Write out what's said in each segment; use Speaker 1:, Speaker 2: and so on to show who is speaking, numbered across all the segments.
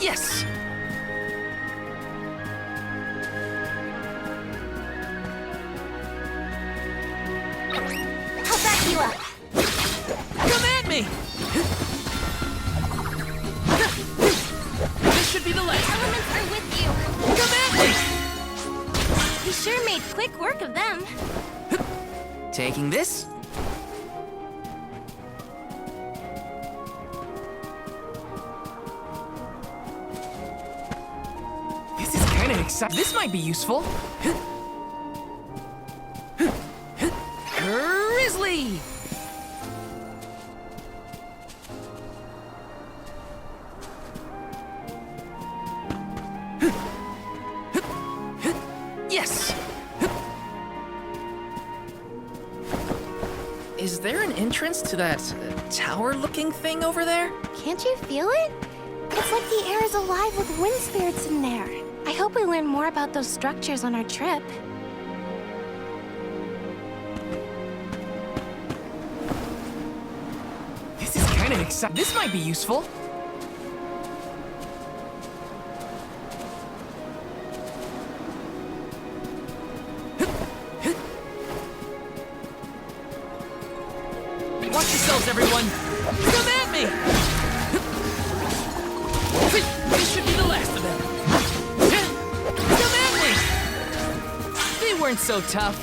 Speaker 1: Yes!
Speaker 2: I'll back you up.
Speaker 1: Come at me! This should be the last.
Speaker 2: Elements are with you.
Speaker 1: Come at me!
Speaker 2: You sure made quick work of them.
Speaker 1: Taking this. This is kind of exciting. This might be useful. Grizzly! Yes! Is there an entrance to that tower-looking thing over there?
Speaker 2: Can't you feel it? It's like the air is alive with wind spirits in there. I hope we learn more about those structures on our trip.
Speaker 1: This is kind of exciting. This might be useful. Watch yourselves, everyone! Come at me! This should be the last of them. Come at me! They weren't so tough.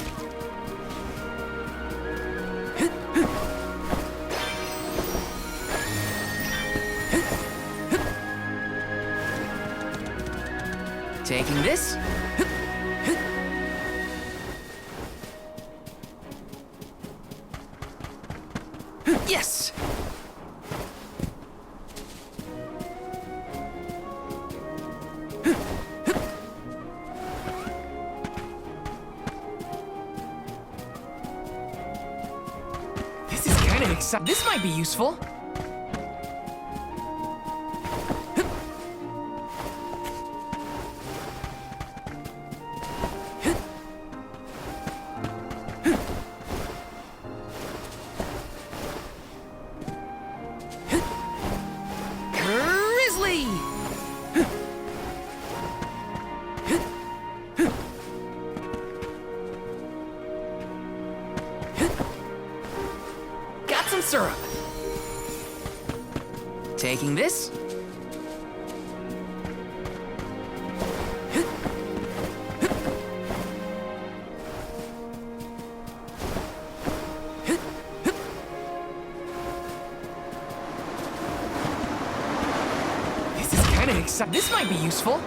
Speaker 1: Taking this. Yes! This is kind of exciting. This might be useful. Grizzly! Got some syrup. Taking this. This is kind of exciting. This might be useful.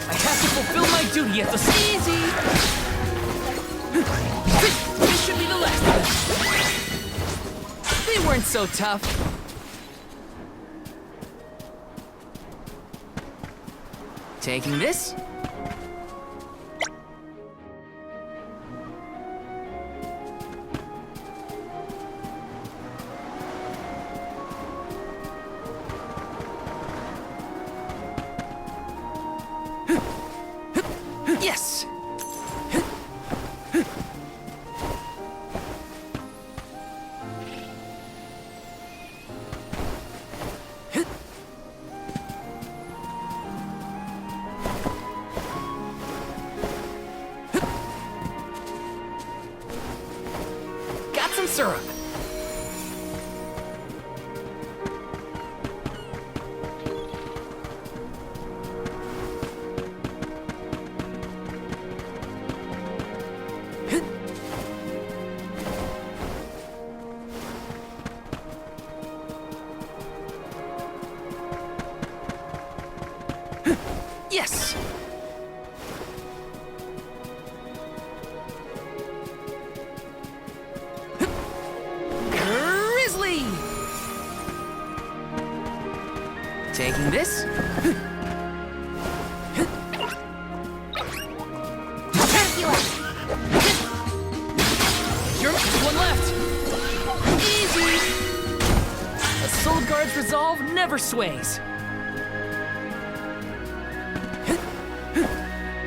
Speaker 1: I have to fulfill my duty at the easy. This should be the last of them. They weren't so tough. Taking this. Yes! Got some syrup. Yes! Grizzly! Taking this.
Speaker 2: I'll back you up.
Speaker 1: resolve never sways.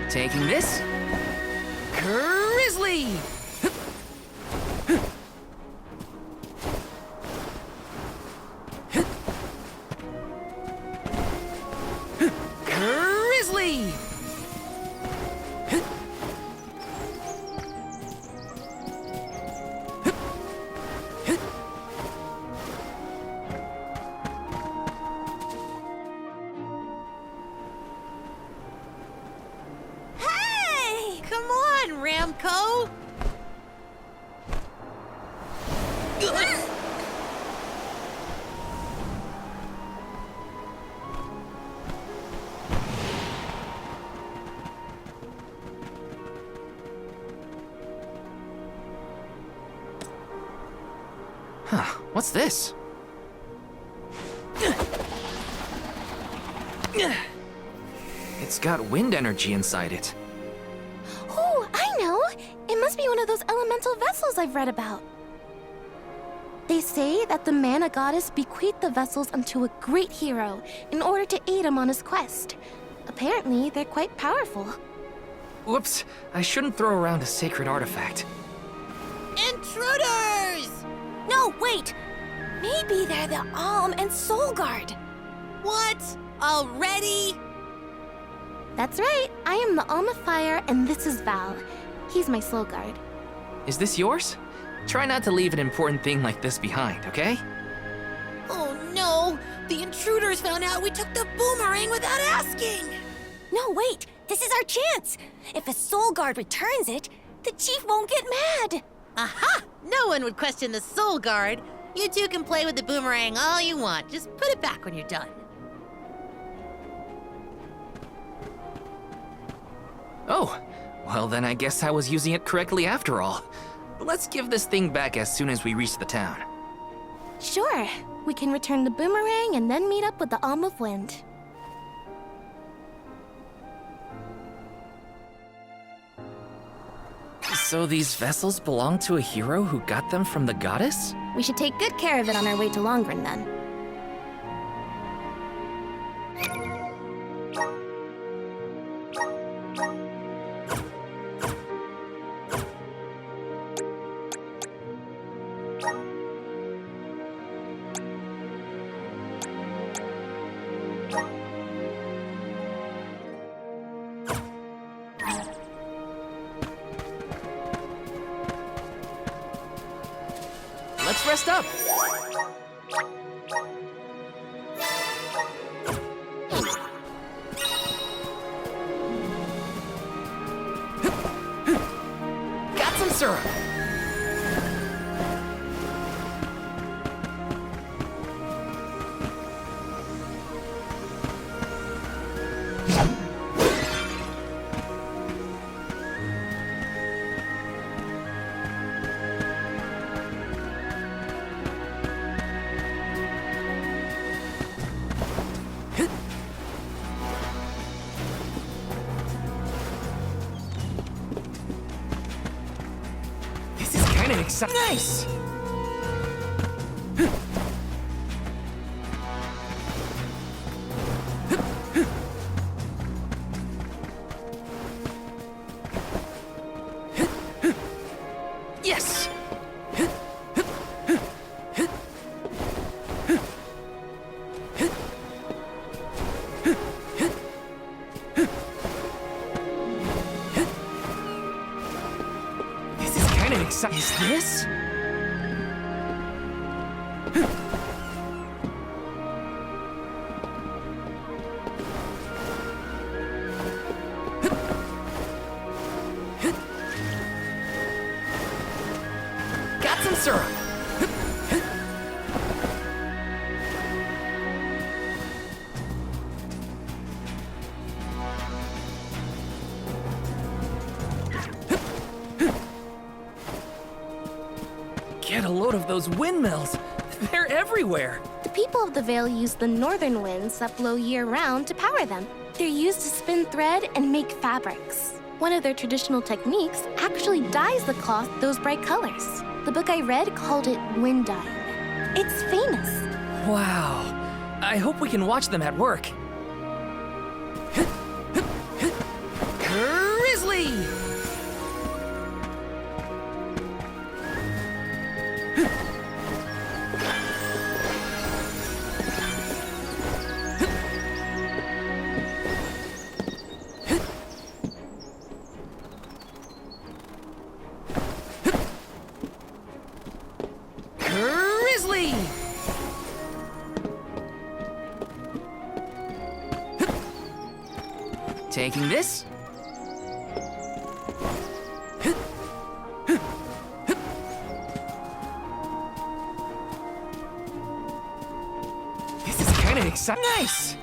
Speaker 1: Taking this. Grizzly! Grizzly!
Speaker 3: Hey! Come on, Ramco!
Speaker 1: Huh, what's this? It's got wind energy inside it.
Speaker 2: Oh, I know! It must be one of those elemental vessels I've read about. They say that the mana goddess bequeathed the vessels unto a great hero in order to aid him on his quest. Apparently, they're quite powerful.
Speaker 1: Whoops, I shouldn't throw around a sacred artifact.
Speaker 3: Intruders!
Speaker 2: No, wait! Maybe they're the Alm and Soul Guard.
Speaker 3: What? Already?
Speaker 2: That's right. I am the Alm of Fire, and this is Val. He's my Soul Guard.
Speaker 1: Is this yours? Try not to leave an important thing like this behind, okay?
Speaker 3: Oh no! The intruders found out we took the boomerang without asking!
Speaker 2: No, wait! This is our chance! If a Soul Guard returns it, the Chief won't get mad!
Speaker 3: Aha! No one would question the Soul Guard. You two can play with the boomerang all you want. Just put it back when you're done.
Speaker 1: Oh, well then I guess I was using it correctly after all. Let's give this thing back as soon as we reach the town.
Speaker 2: Sure. We can return the boomerang and then meet up with the Alm of Wind.
Speaker 1: So these vessels belong to a hero who got them from the goddess?
Speaker 2: We should take good care of it on our way to Longren then.
Speaker 1: Let's rest up. Got some syrup. Nice! Yes! This is kind of exciting. Is this? Got some syrup. Get a load of those windmills. They're everywhere.
Speaker 2: The people of the Vale use the northern winds that blow year-round to power them. They're used to spin thread and make fabrics. One of their traditional techniques actually dyes the cloth those bright colors. The book I read called it wind dyeing. It's famous.
Speaker 1: Wow. I hope we can watch them at work. Grizzly! Grizzly! Taking this. This is kind of exciting. Nice!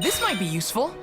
Speaker 1: This might be useful.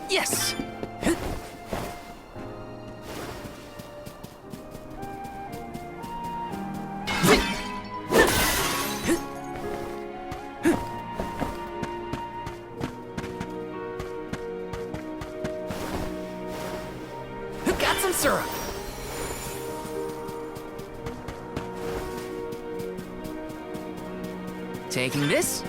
Speaker 1: Yes! Got some syrup! Taking this.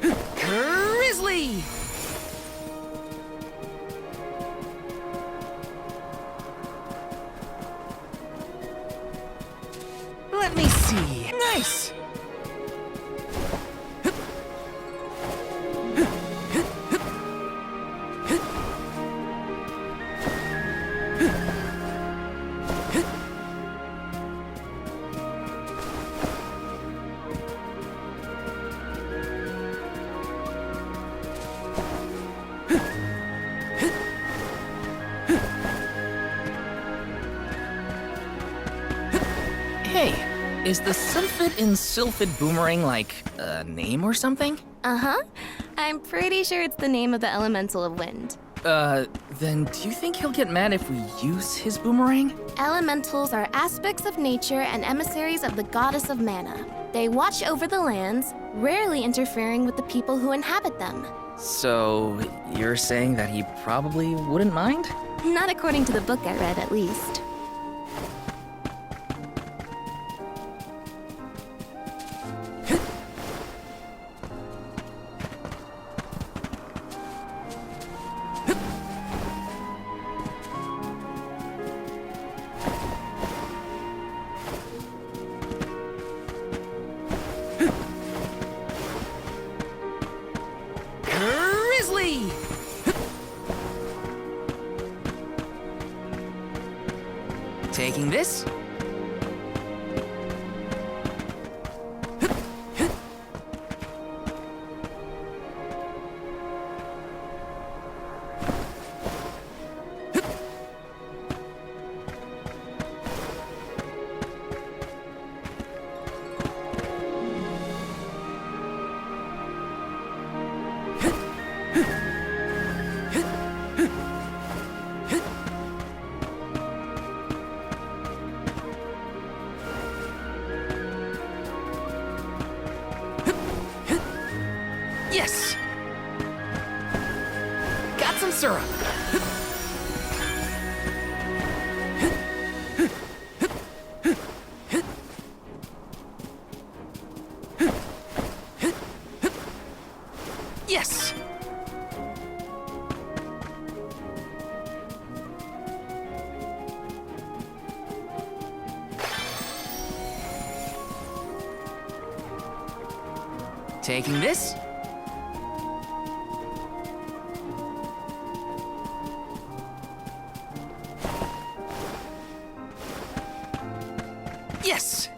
Speaker 1: Grizzly! Let me see. Nice! Hey, is the sulfid in sylphid boomerang like a name or something?
Speaker 2: Uh-huh. I'm pretty sure it's the name of the elemental of wind.
Speaker 1: Then do you think he'll get mad if we use his boomerang?
Speaker 2: Elementals are aspects of nature and emissaries of the goddess of mana. They watch over the lands, rarely interfering with the people who inhabit them.
Speaker 1: So, you're saying that he probably wouldn't mind?
Speaker 2: Not according to the book I read, at least.
Speaker 1: Grizzly! Taking this. syrup. Yes! Taking this. Yes!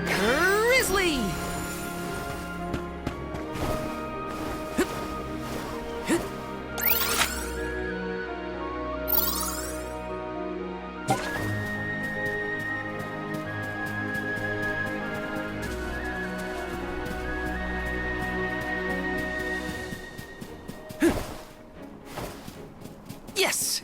Speaker 1: Grizzly! Yes!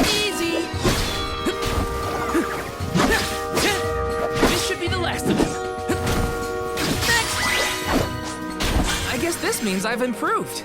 Speaker 1: Easy! This should be the last of them. Next! I guess this means I've improved.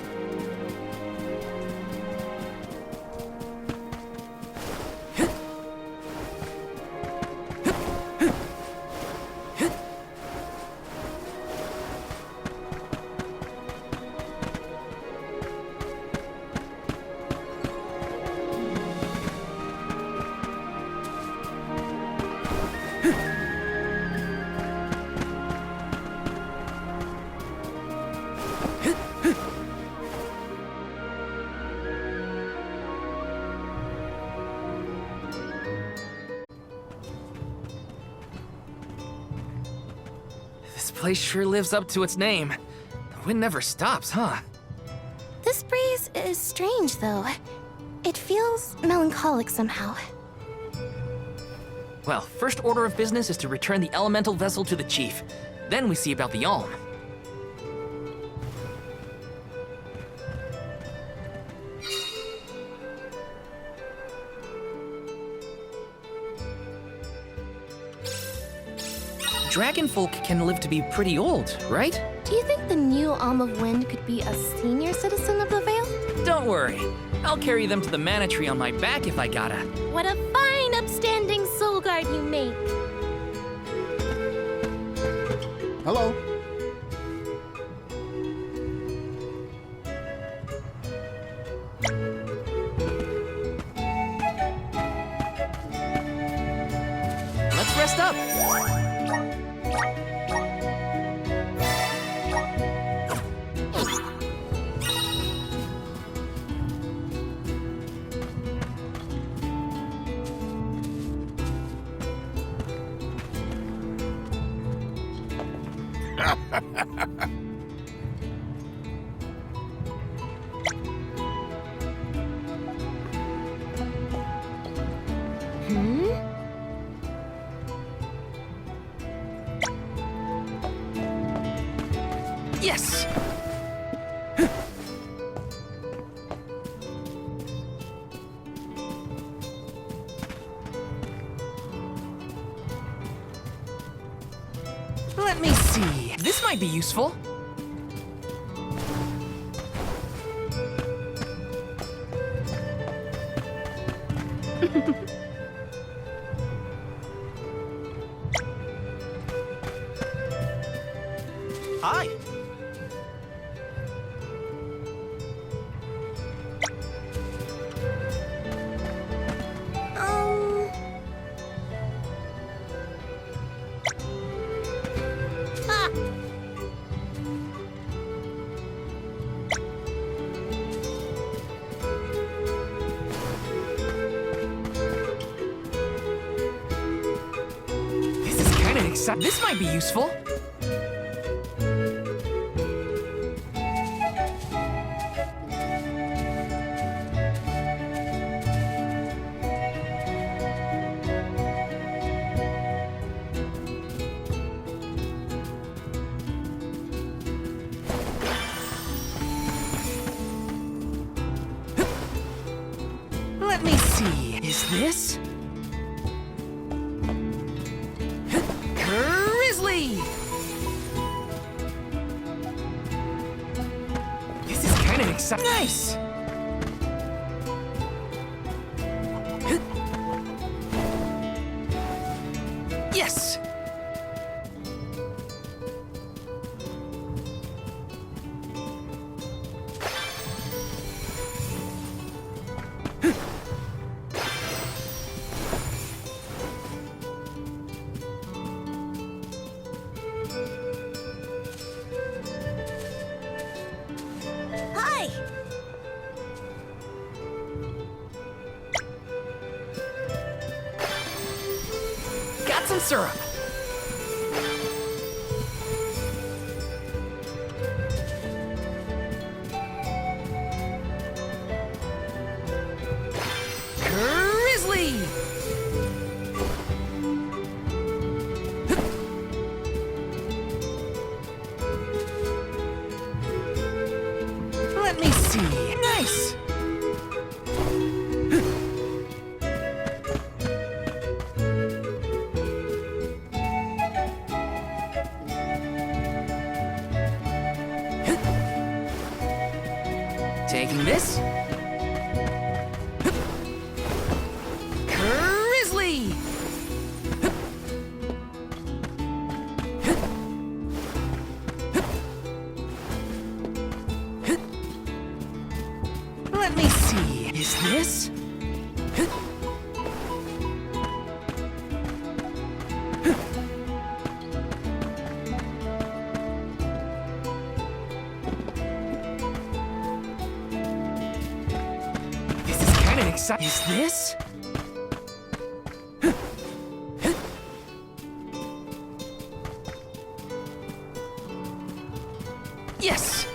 Speaker 1: This place sure lives up to its name. The wind never stops, huh?
Speaker 2: This breeze is strange, though. It feels melancholic somehow.
Speaker 1: Well, first order of business is to return the elemental vessel to the chief. Then we see about the Alm. Dragonfolk can live to be pretty old, right?
Speaker 2: Do you think the new Alm of Wind could be a senior citizen of the Vale?
Speaker 1: Don't worry. I'll carry them to the mana tree on my back if I gotta.
Speaker 2: What a fine, upstanding soul guard you make!
Speaker 4: Hello.
Speaker 1: Let's rest up. Yes! Let me see. This might be useful.
Speaker 5: Hi.
Speaker 2: Um,
Speaker 3: Ah!
Speaker 1: This is kind of exciting. This might be useful. Let me see. Is this? Grizzly! This is kind of exciting. Nice! Yes!
Speaker 2: hi.
Speaker 1: Got some syrup. Grizzly! Let me see. Nice! Taking this. Grizzly! Let me see. Is this? This is kind of exciting. Is this? Yes!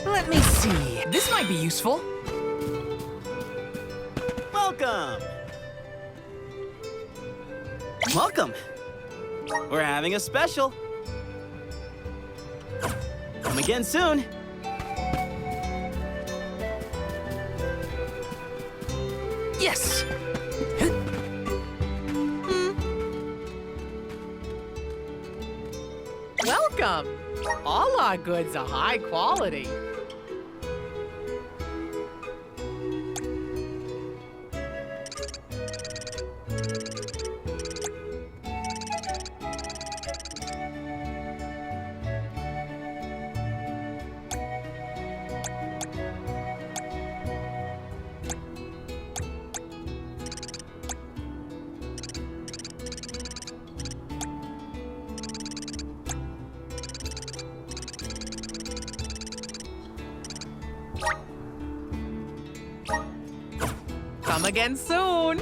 Speaker 1: Let me see. This might be useful.
Speaker 5: Welcome. Welcome. We're having a special. Come again soon.
Speaker 1: Yes!
Speaker 6: Welcome! All our goods are high quality. Come again soon.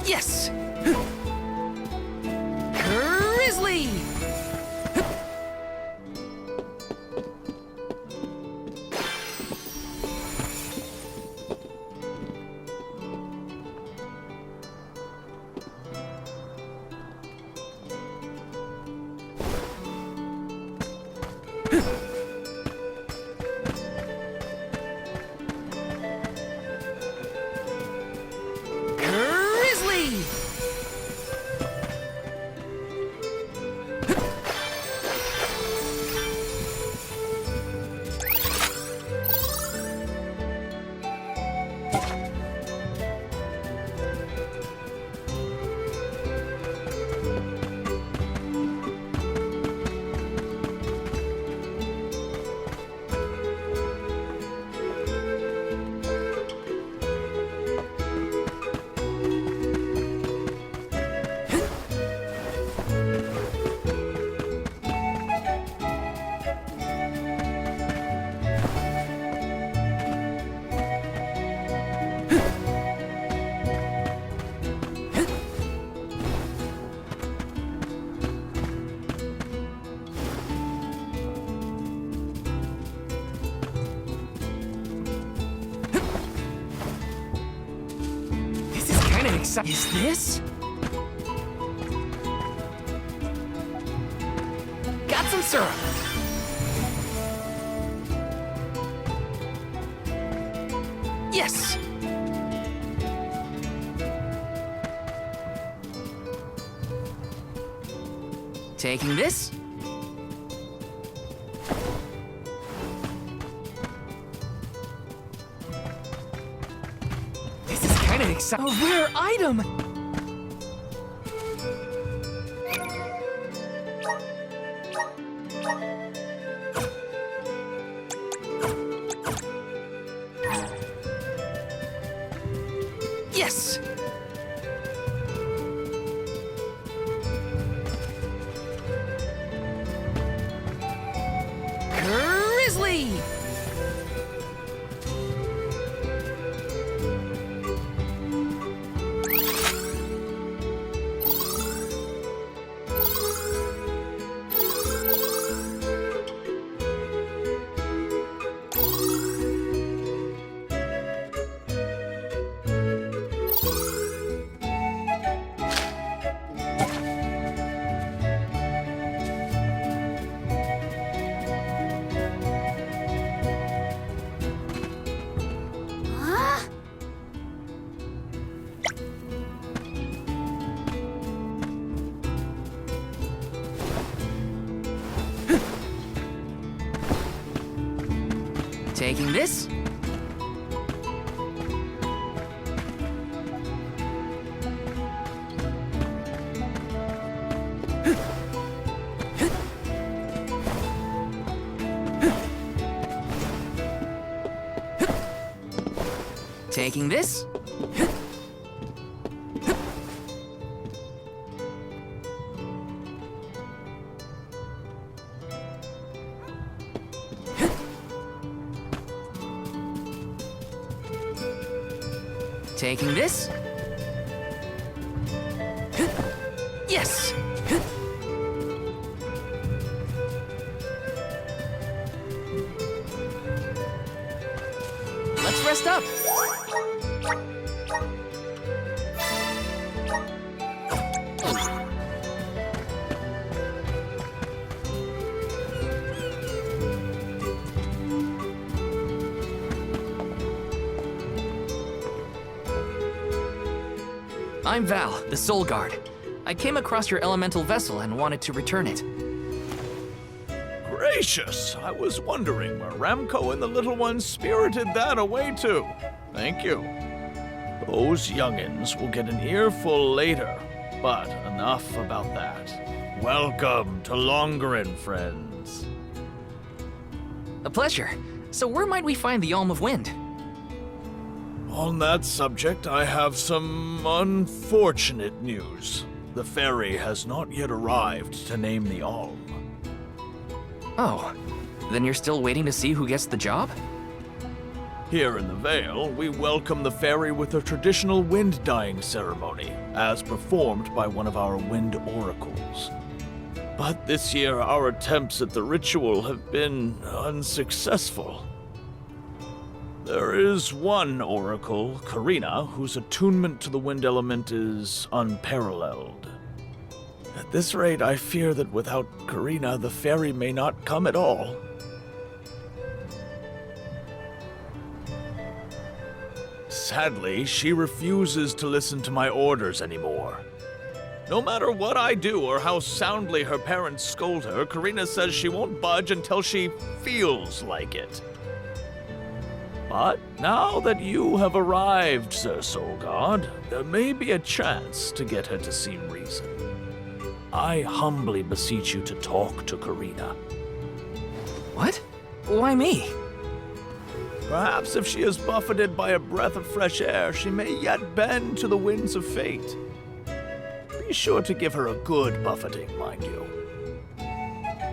Speaker 1: Yes! Grizzly! exciting. Is this? Got some syrup. Yes! Taking this. This is kind of exciting. A rare item! Yes! Grizzly!
Speaker 2: Ah!
Speaker 1: Taking this. Taking this. Taking this. Yes! Let's rest up. I'm Val, the Soul Guard. I came across your elemental vessel and wanted to return it.
Speaker 7: Gracious! I was wondering where Ramco and the little ones spirited that away to. Thank you. Those youngins will get an earful later, but enough about that. Welcome to Longerin, friends.
Speaker 1: A pleasure. So where might we find the Alm of Wind?
Speaker 7: On that subject, I have some unfortunate news. The fairy has not yet arrived to name the Alm.
Speaker 1: Oh, then you're still waiting to see who gets the job?
Speaker 7: Here in the Vale, we welcome the fairy with a traditional wind-dyeing ceremony, as performed by one of our wind oracles. But this year, our attempts at the ritual have been unsuccessful. There is one oracle, Karina, whose attunement to the wind element is unparalleled. At this rate, I fear that without Karina, the fairy may not come at all. Sadly, she refuses to listen to my orders anymore. No matter what I do or how soundly her parents scold her, Karina says she won't budge until she feels like it. But now that you have arrived, Sir Soul God, there may be a chance to get her to see reason. I humbly beseech you to talk to Karina.
Speaker 1: What? Why me?
Speaker 7: Perhaps if she is buffeted by a breath of fresh air, she may yet bend to the winds of fate. Be sure to give her a good buffeting, mind you.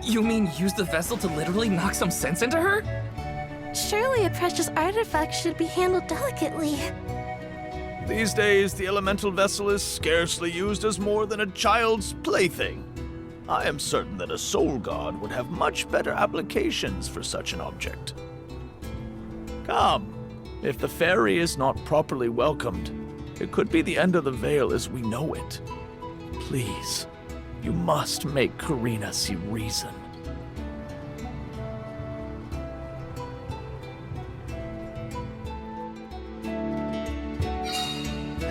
Speaker 1: You mean use the vessel to literally knock some sense into her?
Speaker 2: Surely a precious artifact should be handled delicately.
Speaker 7: These days, the elemental vessel is scarcely used as more than a child's plaything. I am certain that a soul god would have much better applications for such an object. Come, if the fairy is not properly welcomed, It could be the end of the Vale as we know it. Please, you must make Karina see reason.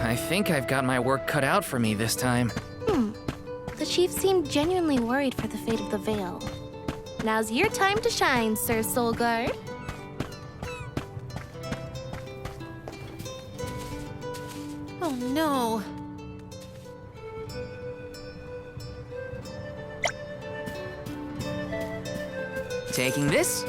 Speaker 1: I think I've got my work cut out for me this time.
Speaker 2: The chief seemed genuinely worried for the fate of the Vale. Now's your time to shine, Sir Soulguard.
Speaker 3: Oh no.
Speaker 1: Taking this?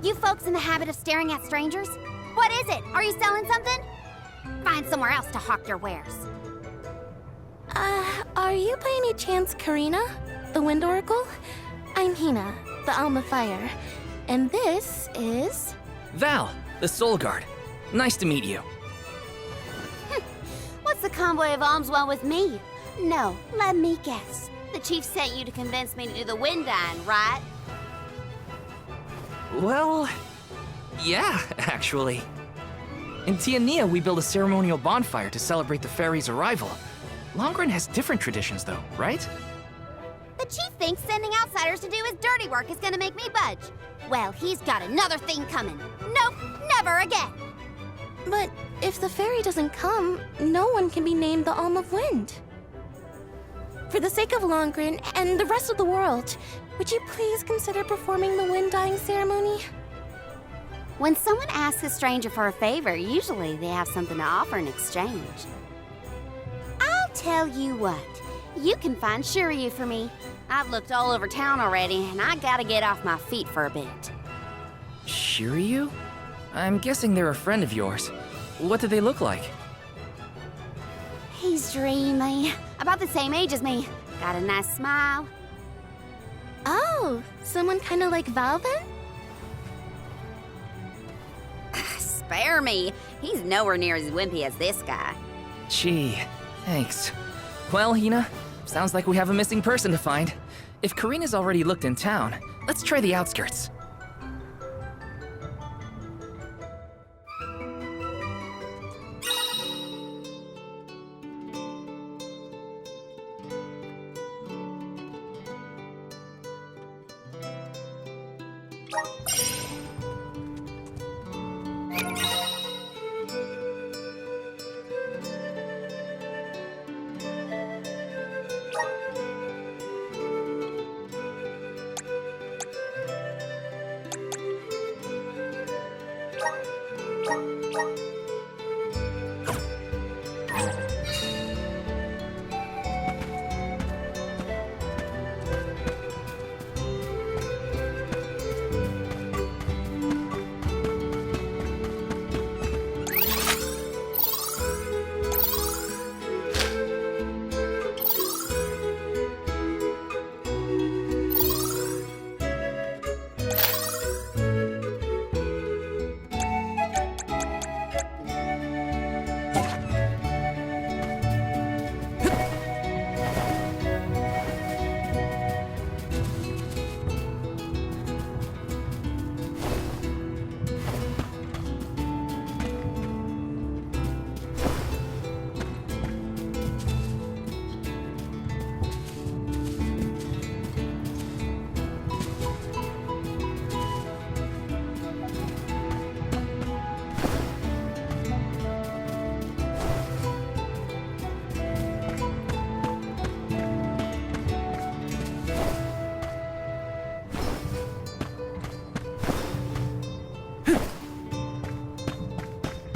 Speaker 8: You folks in the habit of staring at strangers? What is it? Are you selling something? Find somewhere else to hawk your wares.
Speaker 2: Are you by any chance Karina, the Wind Oracle? I'm Hina, the Alma Fire. And this is...
Speaker 1: Val, the Soul Guard. Nice to meet you.
Speaker 8: What's the convoy of alms want with me? No, let me guess. The chief sent you to convince me to do the wind dyeing, right?
Speaker 1: Well, yeah, actually. In Tiania, we build a ceremonial bonfire to celebrate the fairy's arrival. Longren has different traditions, though, right?
Speaker 8: The chief thinks sending outsiders to do his dirty work is gonna make me budge. Well, he's got another thing coming. Nope, never again.
Speaker 2: But if the fairy doesn't come, no one can be named the Alm of Wind. For the sake of Longren and the rest of the world, would you please consider performing the wind dyeing ceremony?
Speaker 8: When someone asks a stranger for a favor, usually they have something to offer in exchange. I'll tell you what, you can find Shiryu for me. I've looked all over town already, and I gotta get off my feet for a bit.
Speaker 1: Shiryu? I'm guessing they're a friend of yours. What do they look like?
Speaker 8: He's dreamy, about the same age as me. Got a nice smile.
Speaker 2: Oh, someone kind of like Val then?
Speaker 8: Spare me, he's nowhere near as wimpy as this guy.
Speaker 1: Gee, thanks. Well, Hina, sounds like we have a missing person to find. If Karina's already looked in town, let's try the outskirts.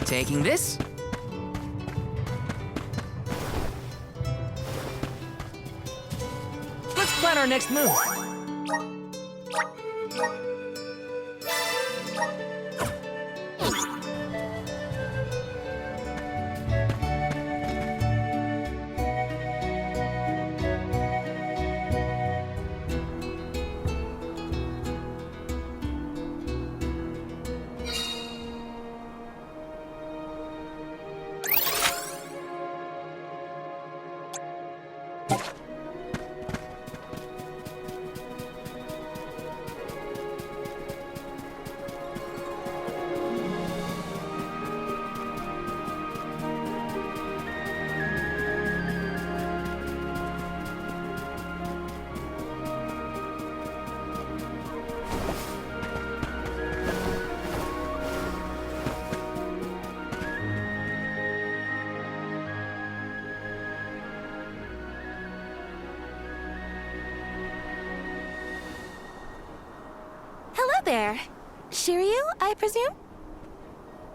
Speaker 1: Taking this? Let's plan our next move.
Speaker 2: there. Shiryu, I presume?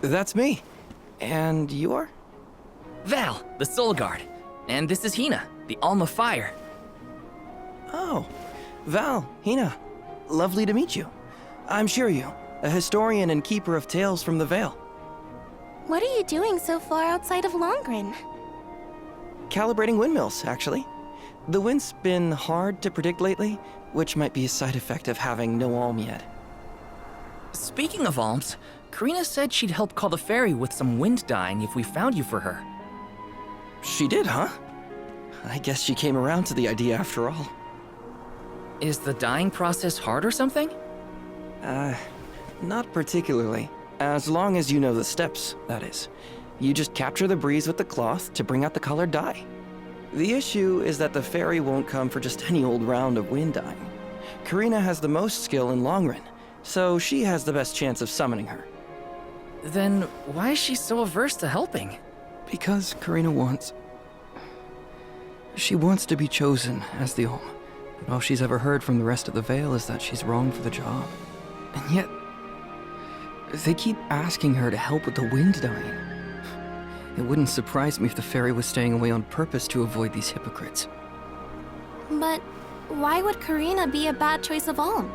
Speaker 9: That's me. And you are?
Speaker 1: Val, the Soul Guard. And this is Hina, the Alma Fire.
Speaker 9: Oh, Val, Hina. Lovely to meet you. I'm Shiryu, a historian and keeper of tales from the Vale.
Speaker 2: What are you doing so far outside of Longren?
Speaker 9: Calibrating windmills, actually. The wind's been hard to predict lately, which might be a side effect of having no alm yet.
Speaker 1: Speaking of alms, Karina said she'd help call the fairy with some wind dyeing if we found you for her.
Speaker 9: She did, huh? I guess she came around to the idea after all.
Speaker 1: Is the dyeing process hard or something?
Speaker 9: Not particularly. As long as you know the steps, that is. You just capture the breeze with the cloth to bring out the colored dye. The issue is that the fairy won't come for just any old round of wind dyeing. Karina has the most skill in Longren, so she has the best chance of summoning her.
Speaker 1: Then why is she so averse to helping?
Speaker 9: Because Karina wants... She wants to be chosen as the Alm. But all she's ever heard from the rest of the Vale is that she's wrong for the job. And yet, they keep asking her to help with the wind dyeing. It wouldn't surprise me if the fairy was staying away on purpose to avoid these hypocrites.
Speaker 2: But why would Karina be a bad choice of Alm?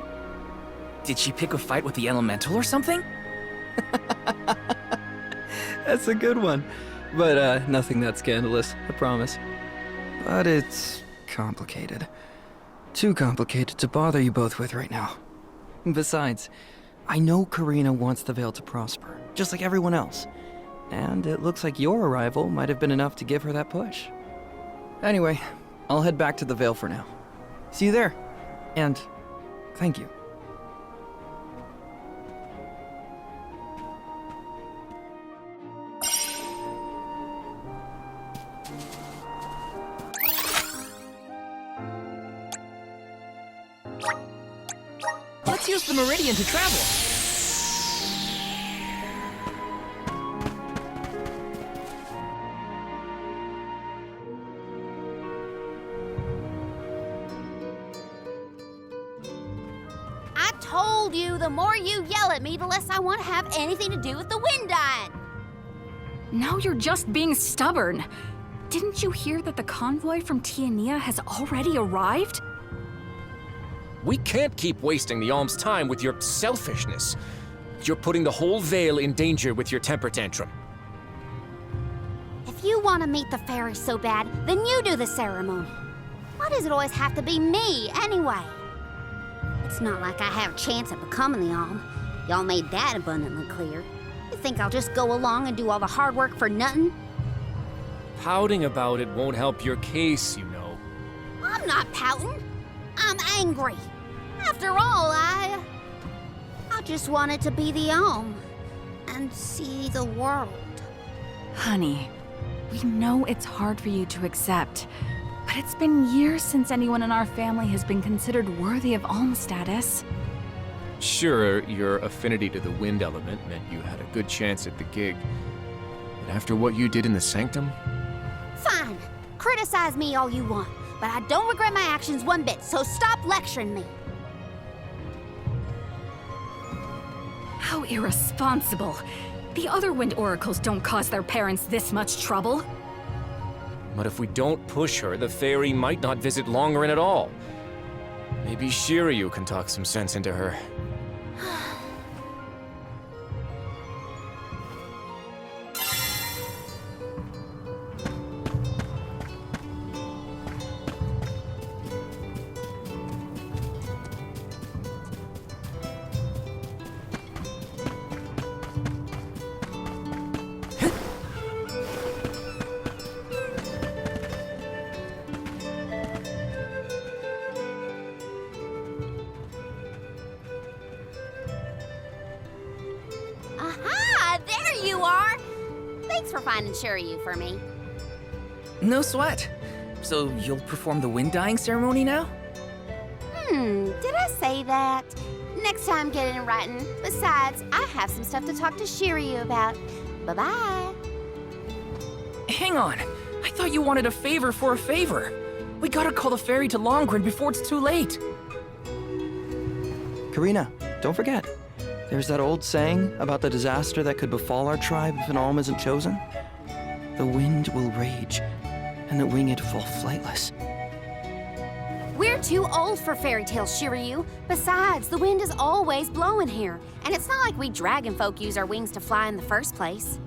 Speaker 1: Did she pick a fight with the elemental or something?
Speaker 9: That's a good one. But nothing that scandalous, I promise. But it's complicated. Too complicated to bother you both with right now. Besides, I know Karina wants the Vale to prosper, just like everyone else. And it looks like your arrival might have been enough to give her that push. Anyway, I'll head back to the Vale for now. See you there. And thank you.
Speaker 1: Let's use the meridian to travel.
Speaker 8: I told you, the more you yell at me, the less I want to have anything to do with the wind dyeing.
Speaker 10: Now you're just being stubborn. Didn't you hear that the convoy from Tiania has already arrived?
Speaker 11: We can't keep wasting the Alm's time with your selfishness. You're putting the whole Vale in danger with your temper tantrum.
Speaker 8: If you want to meet the fairy so bad, then you do the ceremony. Why does it always have to be me, anyway? It's not like I have a chance at becoming the Alm. Y'all made that abundantly clear. You think I'll just go along and do all the hard work for nothing?
Speaker 11: Pouting about it won't help your case, you know.
Speaker 8: I'm not pouting. I'm angry. After all, I just wanted to be the Alm and see the world.
Speaker 10: Honey, we know it's hard for you to accept, but it's been years since anyone in our family has been considered worthy of Alm status.
Speaker 11: Sure, your affinity to the wind element meant you had a good chance at the gig. But after what you did in the Sanctum?
Speaker 8: Fine. Criticize me all you want, but I don't regret my actions one bit, so stop lecturing me.
Speaker 10: How irresponsible. The other wind oracles don't cause their parents this much trouble.
Speaker 11: But if we don't push her, the fairy might not visit Longren at all. Maybe Shiryu can talk some sense into her.
Speaker 8: Aha! There you are! Thanks for finding Shiryu for me.
Speaker 1: No sweat. So you'll perform the wind dyeing ceremony now?
Speaker 8: Did I say that? Next time, get it in writing. Besides, I have some stuff to talk to Shiryu about. Bye-bye.
Speaker 1: Hang on. I thought you wanted a favor for a favor. We gotta call the fairy to Longren before it's too late.
Speaker 9: Karina, don't forget, there's that old saying about the disaster that could befall our tribe if an alm isn't chosen. The wind will rage, and the winged fall flightless.
Speaker 8: We're too old for fairy tales, Shiryu. Besides, the wind is always blowing here, and it's not like we dragon folk use our wings to fly in the first place.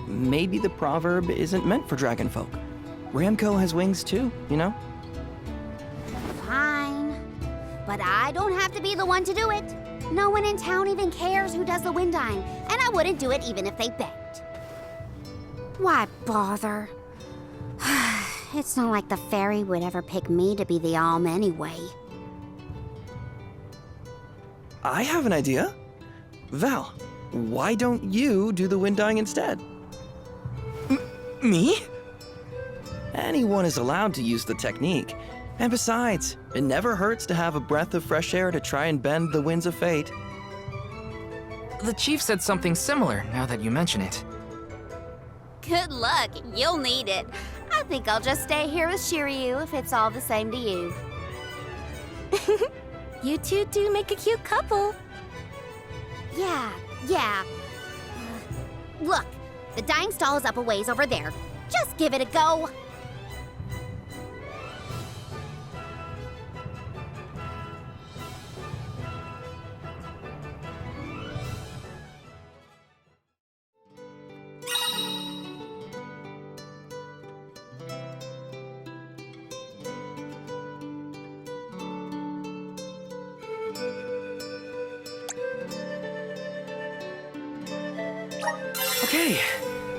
Speaker 9: Maybe the proverb isn't meant for dragon folk. Ramco has wings too, you know?
Speaker 8: Fine. But I don't have to be the one to do it. No one in town even cares who does the wind dyeing, and I wouldn't do it even if they begged. Why bother? It's not like the fairy would ever pick me to be the alm anyway.
Speaker 9: I have an idea. Val, why don't you do the wind dyeing instead? Me? Anyone is allowed to use the technique. And besides, it never hurts to have a breath of fresh air to try and bend the winds of fate.
Speaker 1: The chief said something similar, now that you mention it.
Speaker 8: Good luck, you'll need it. I think I'll just stay here with Shiryu if it's all the same to you.
Speaker 2: You two do make a cute couple.
Speaker 8: Yeah. Look, the dyeing stall is up a ways over there. Just give it a go.
Speaker 1: Okay,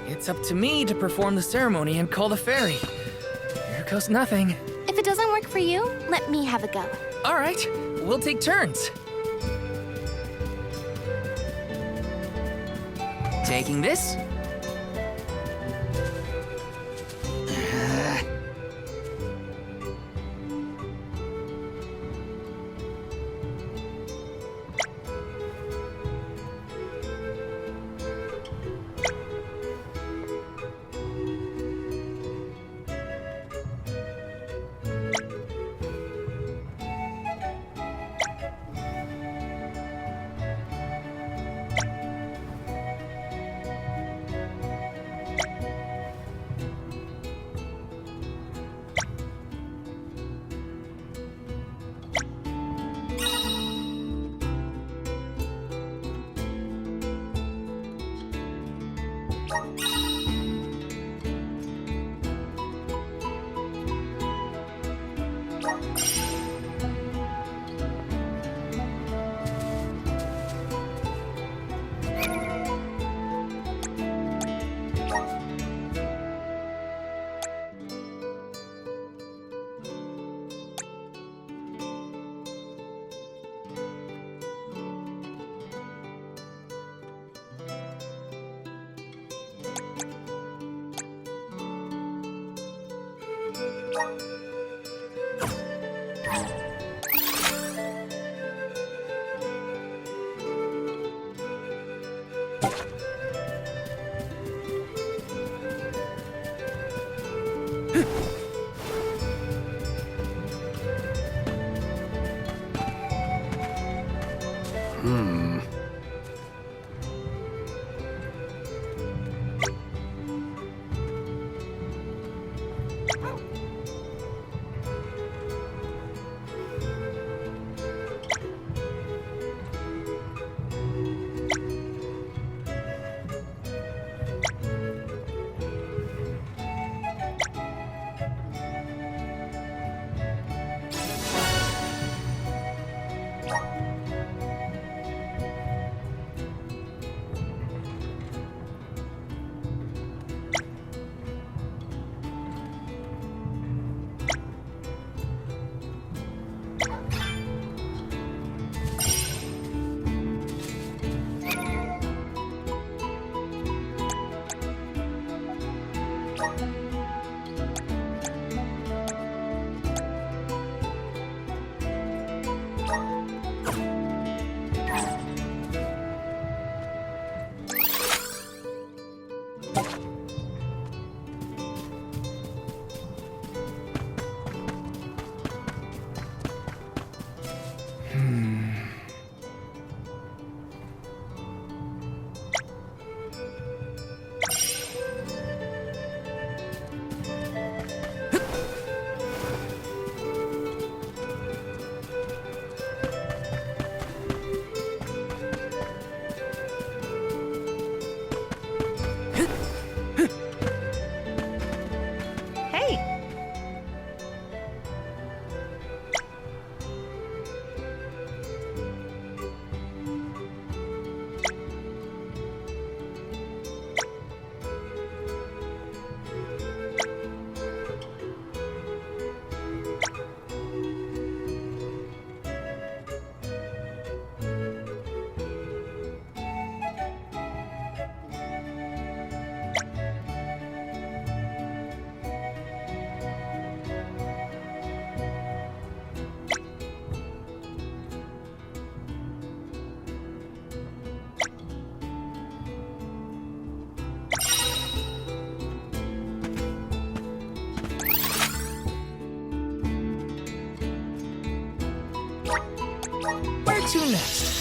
Speaker 1: it's up to me to perform the ceremony and call the fairy. Here goes nothing.
Speaker 2: If it doesn't work for you, let me have a go.
Speaker 1: All right, we'll take turns. Taking this. to next?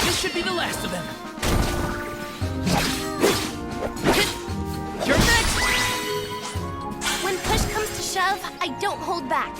Speaker 1: This should be the last of them. You're next!
Speaker 2: When push comes to shove, I don't hold back.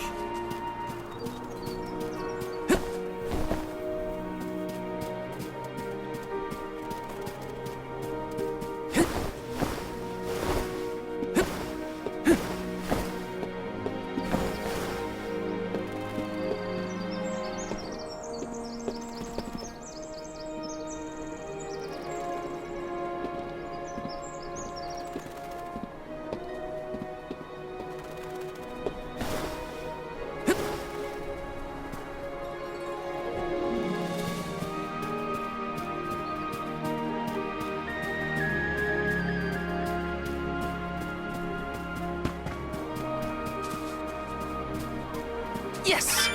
Speaker 1: Yes!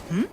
Speaker 1: Hmm?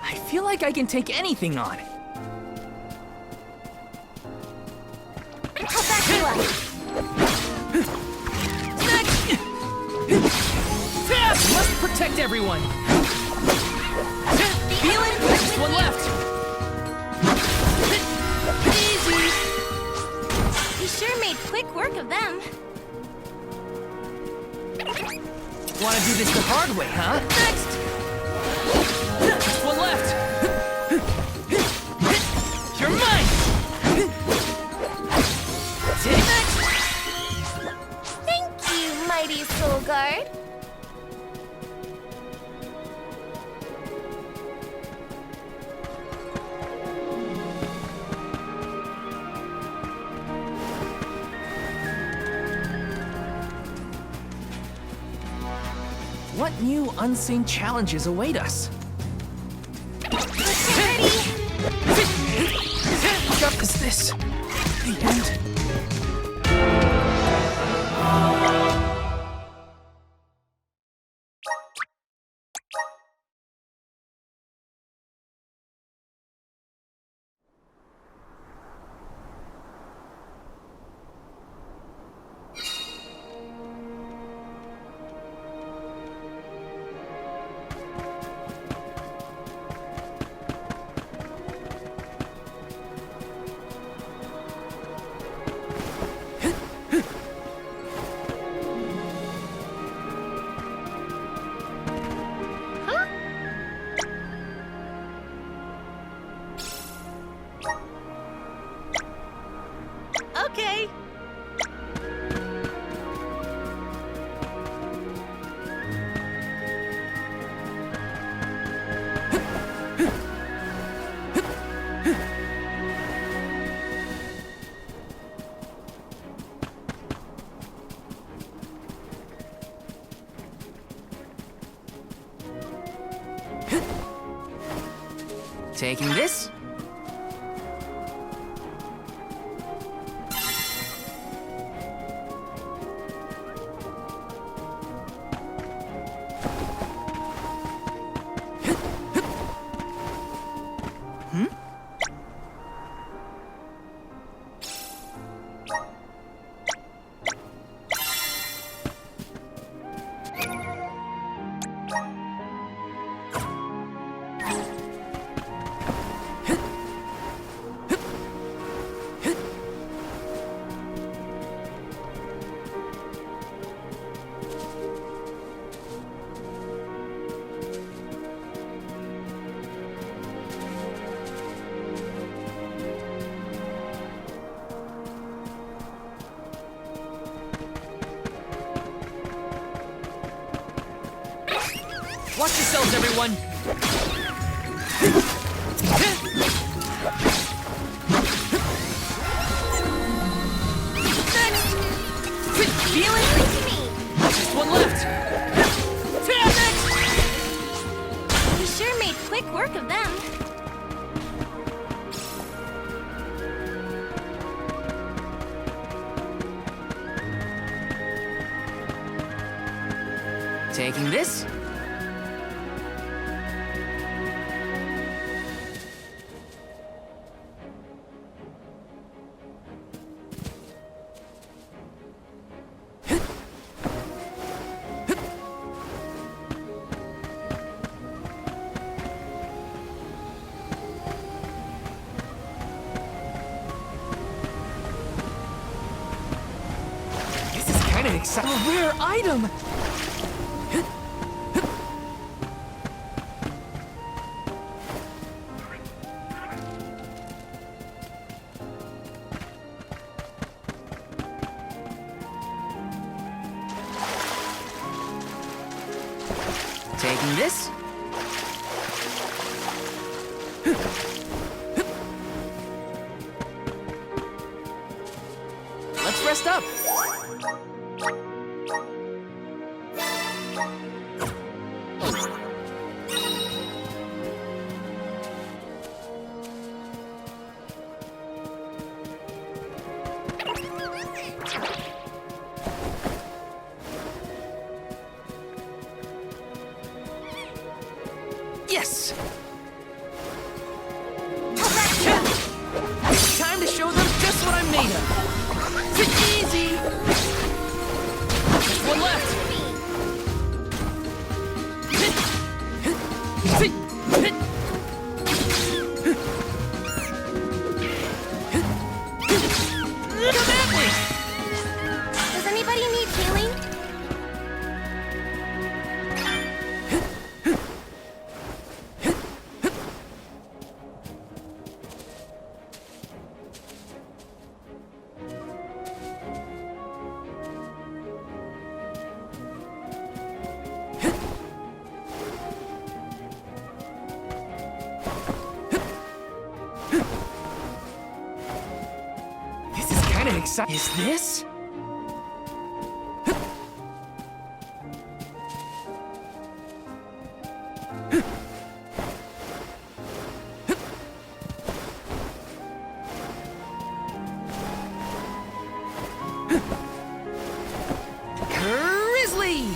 Speaker 1: I feel like I can take anything on.
Speaker 2: I'll back you up.
Speaker 1: Must protect everyone. Feeling? Just one left.
Speaker 2: Easy. You sure made quick work of them.
Speaker 1: Wanna do this the hard way, huh?
Speaker 2: Next.
Speaker 1: Just one left. You're mine.
Speaker 2: Next. Thank you, mighty Soul Guard.
Speaker 1: What new unseen challenges await us?
Speaker 2: Ready?
Speaker 1: What is this? The end?
Speaker 3: Okay.
Speaker 1: Taking this? Watch yourselves, everyone! Feel it? Just one left!
Speaker 2: You sure made quick work of them.
Speaker 1: Taking this? This is kind of exciting. A rare item! Taking this? Let's rest up. Yes! It's time to show them just what I'm made of. Easy! Just one left.
Speaker 2: Does anybody need healing?
Speaker 1: This is kind of exciting. Is this? Grizzly!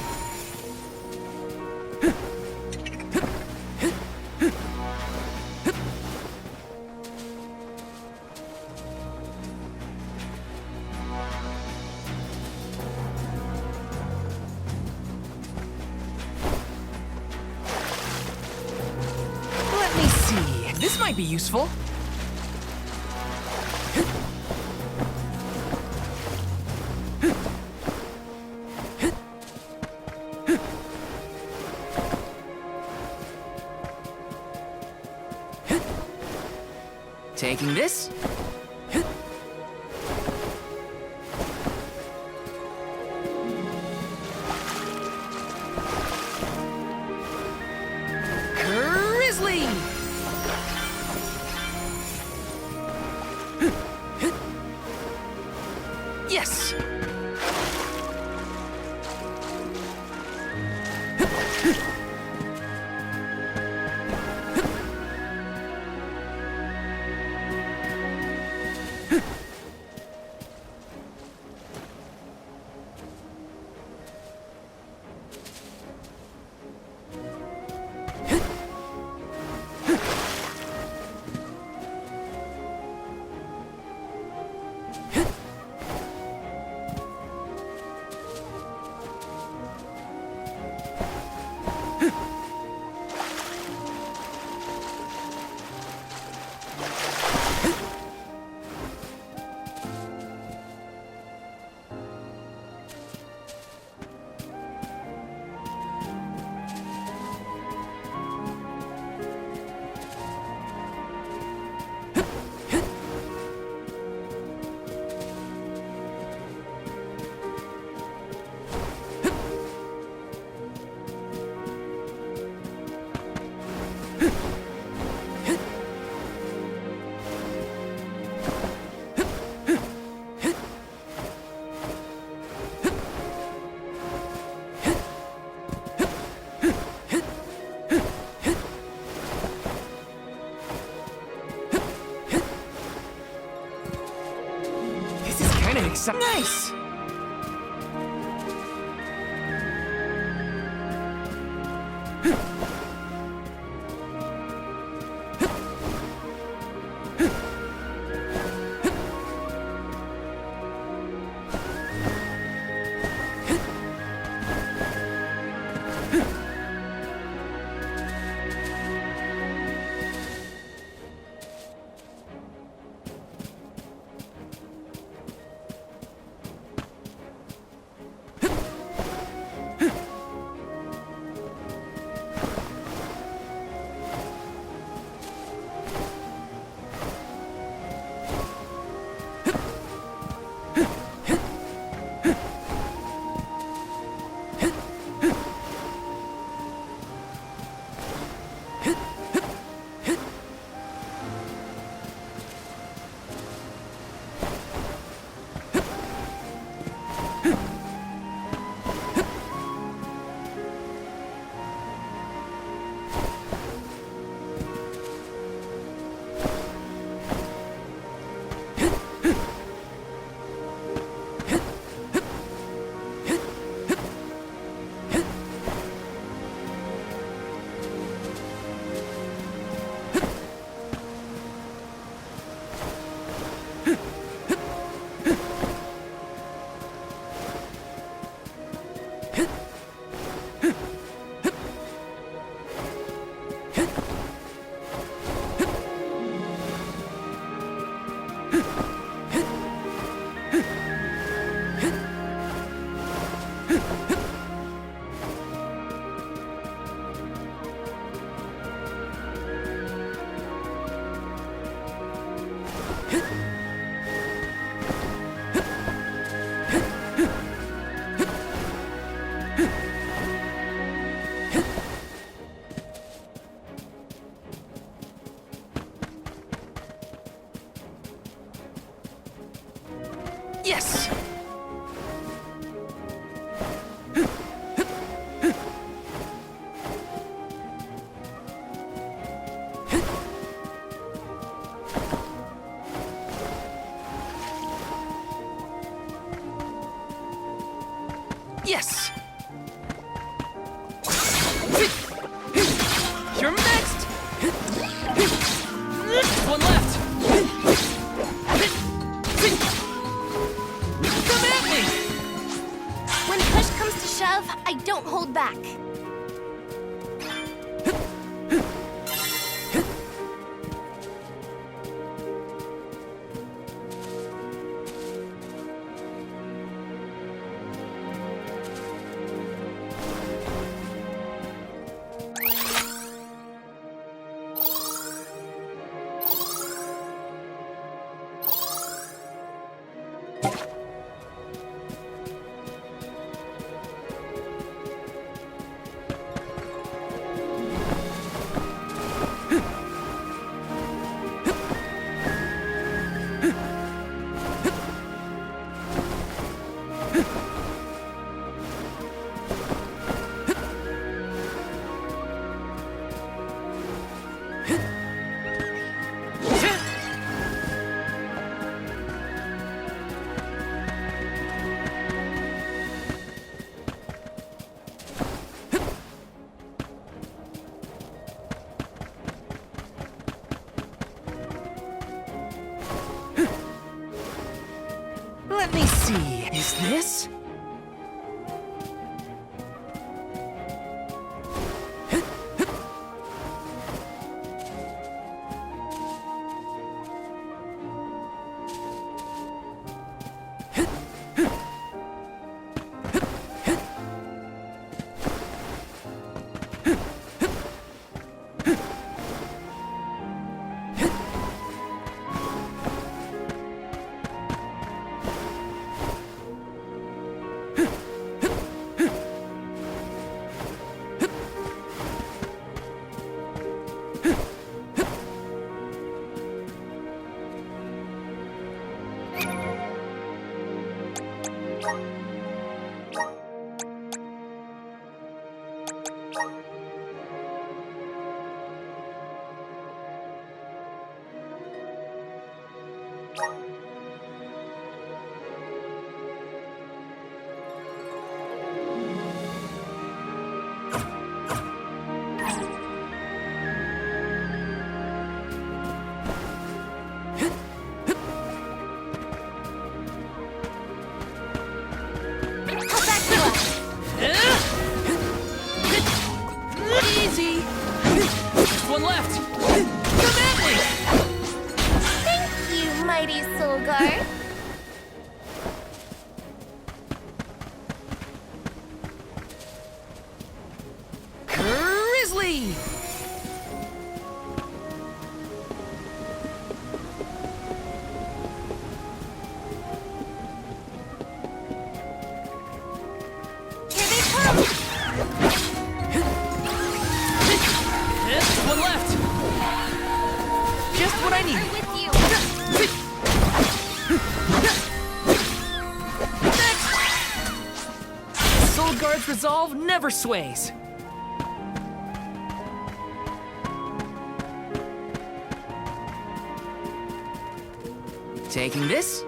Speaker 1: Let me see. This might be useful. Taking this. Grizzly! Yes! Nice!
Speaker 2: back.
Speaker 1: Let me see. Is this? Easy! Just one left! Come at me!
Speaker 2: Thank you, mighty Soul Guard.
Speaker 1: Grizzly!
Speaker 2: Here they come.
Speaker 1: One left! Just what I need!
Speaker 2: I'm with you.
Speaker 1: Soul Guard's resolve never sways. Taking this?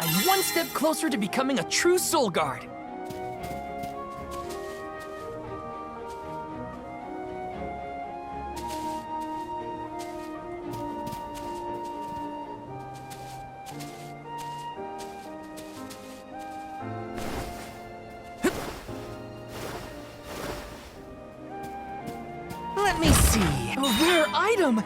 Speaker 1: I'm one step closer to becoming a true Soul Guard. Let me see. A rare item!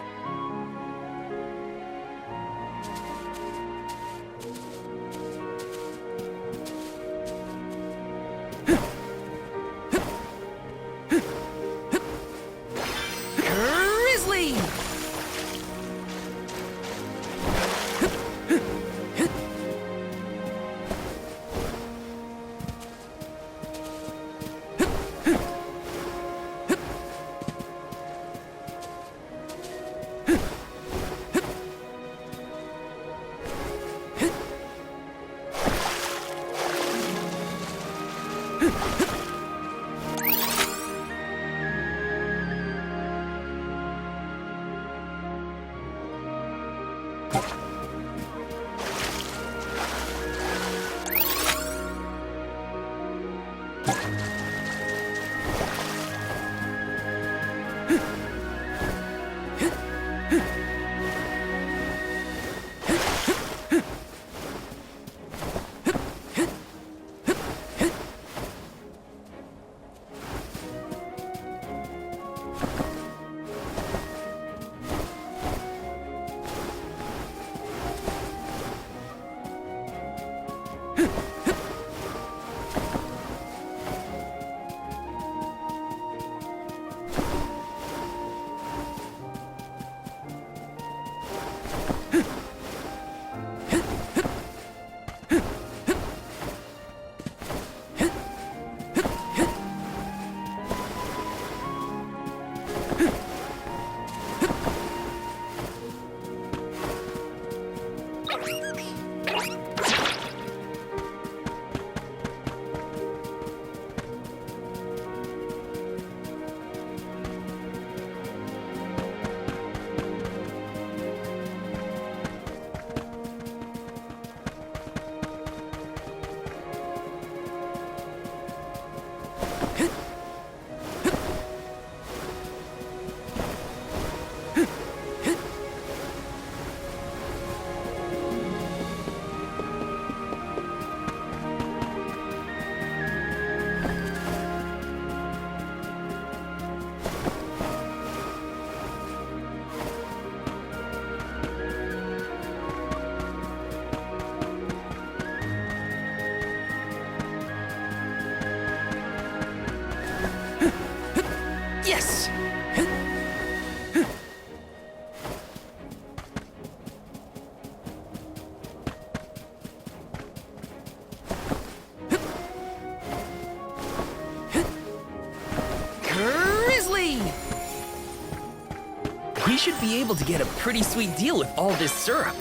Speaker 1: should be able to get a pretty sweet deal with all this syrup.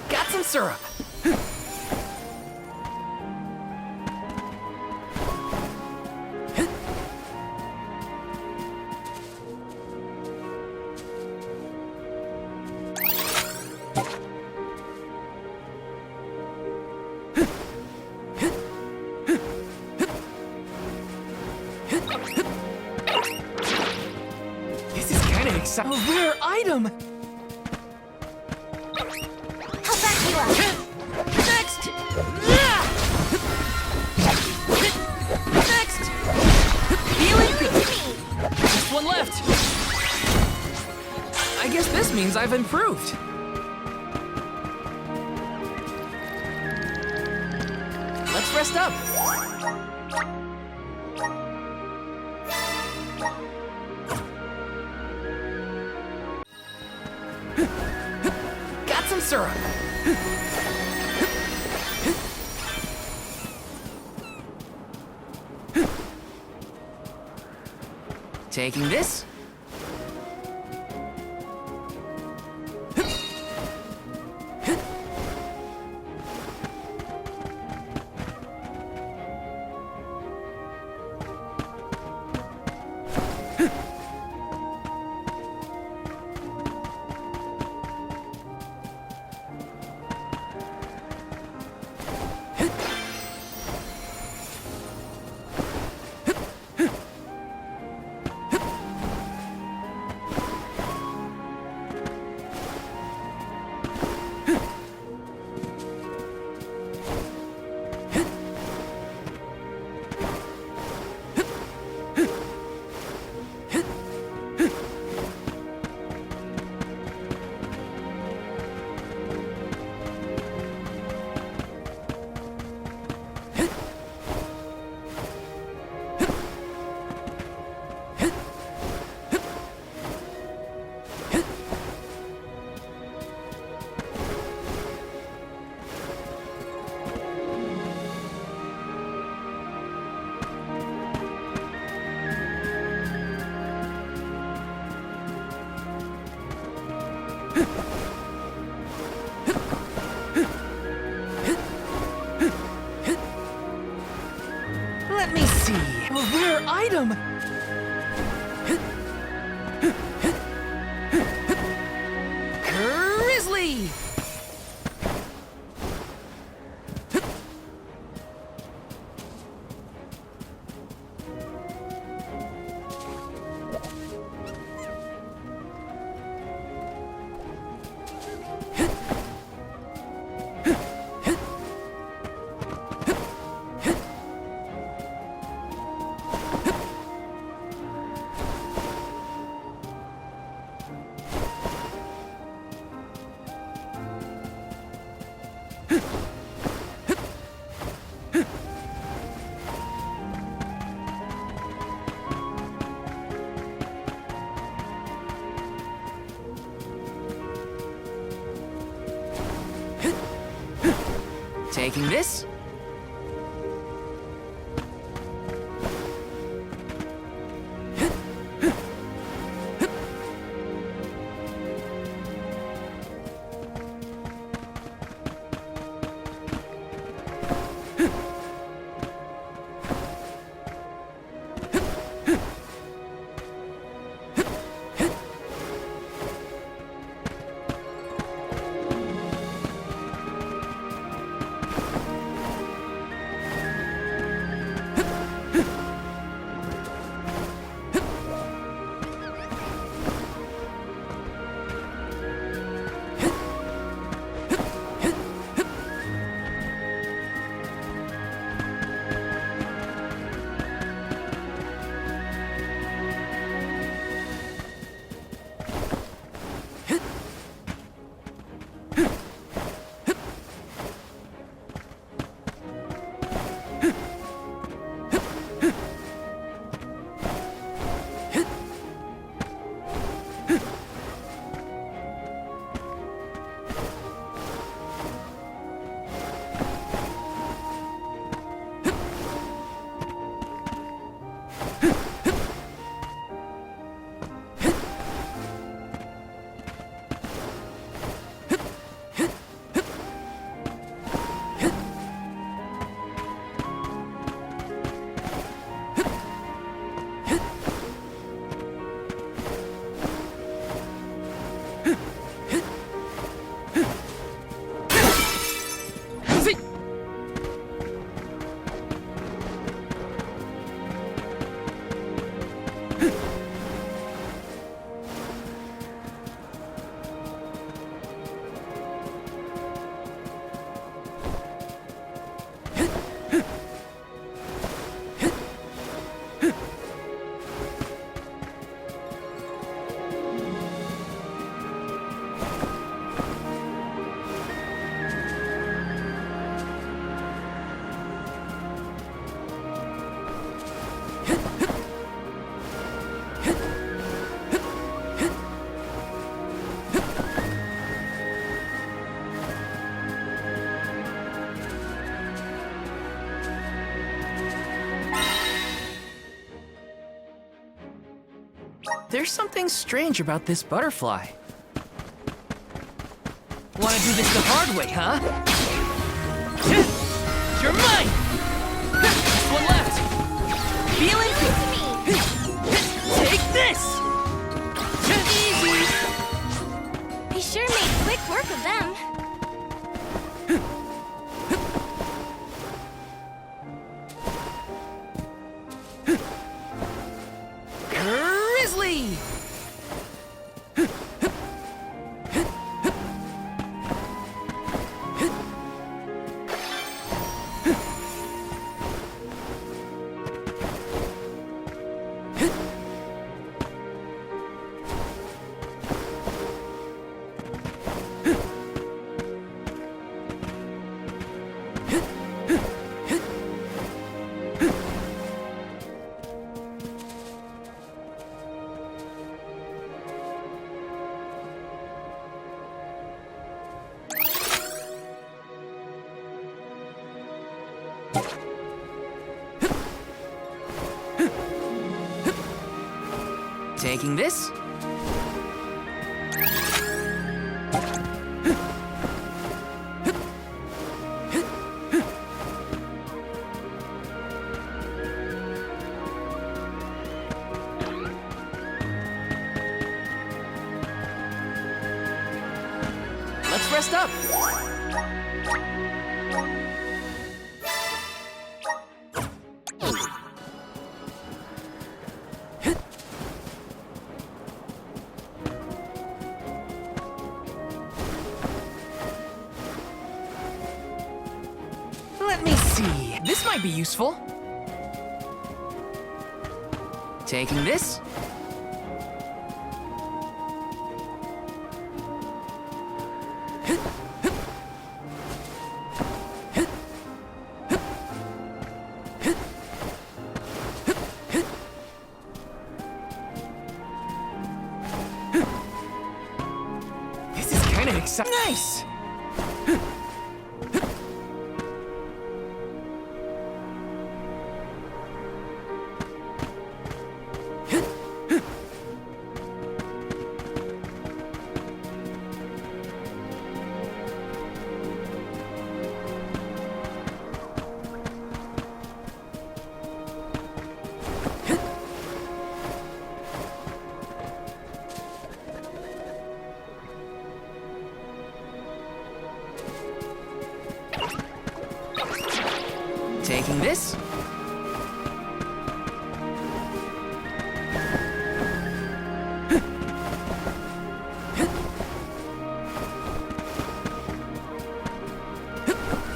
Speaker 1: Got some syrup. This is kind of exciting. A rare item!
Speaker 2: I'll back you up.
Speaker 1: Next! Next! Healing good! Just one left. I guess this means I've improved. Let's rest up. Got some syrup. Taking this. Let me see. A rare item! Grizzly! Taking this. There's something strange about this butterfly. Wanna do this the hard way, huh? You're mine! Just one left! Feeling good! Take this! Easy!
Speaker 2: He sure made quick work of them.
Speaker 1: Grizzly! Taking this. Let's rest up. Let me see. This might be useful. Taking this. This is kind of exciting. Nice. Taking this.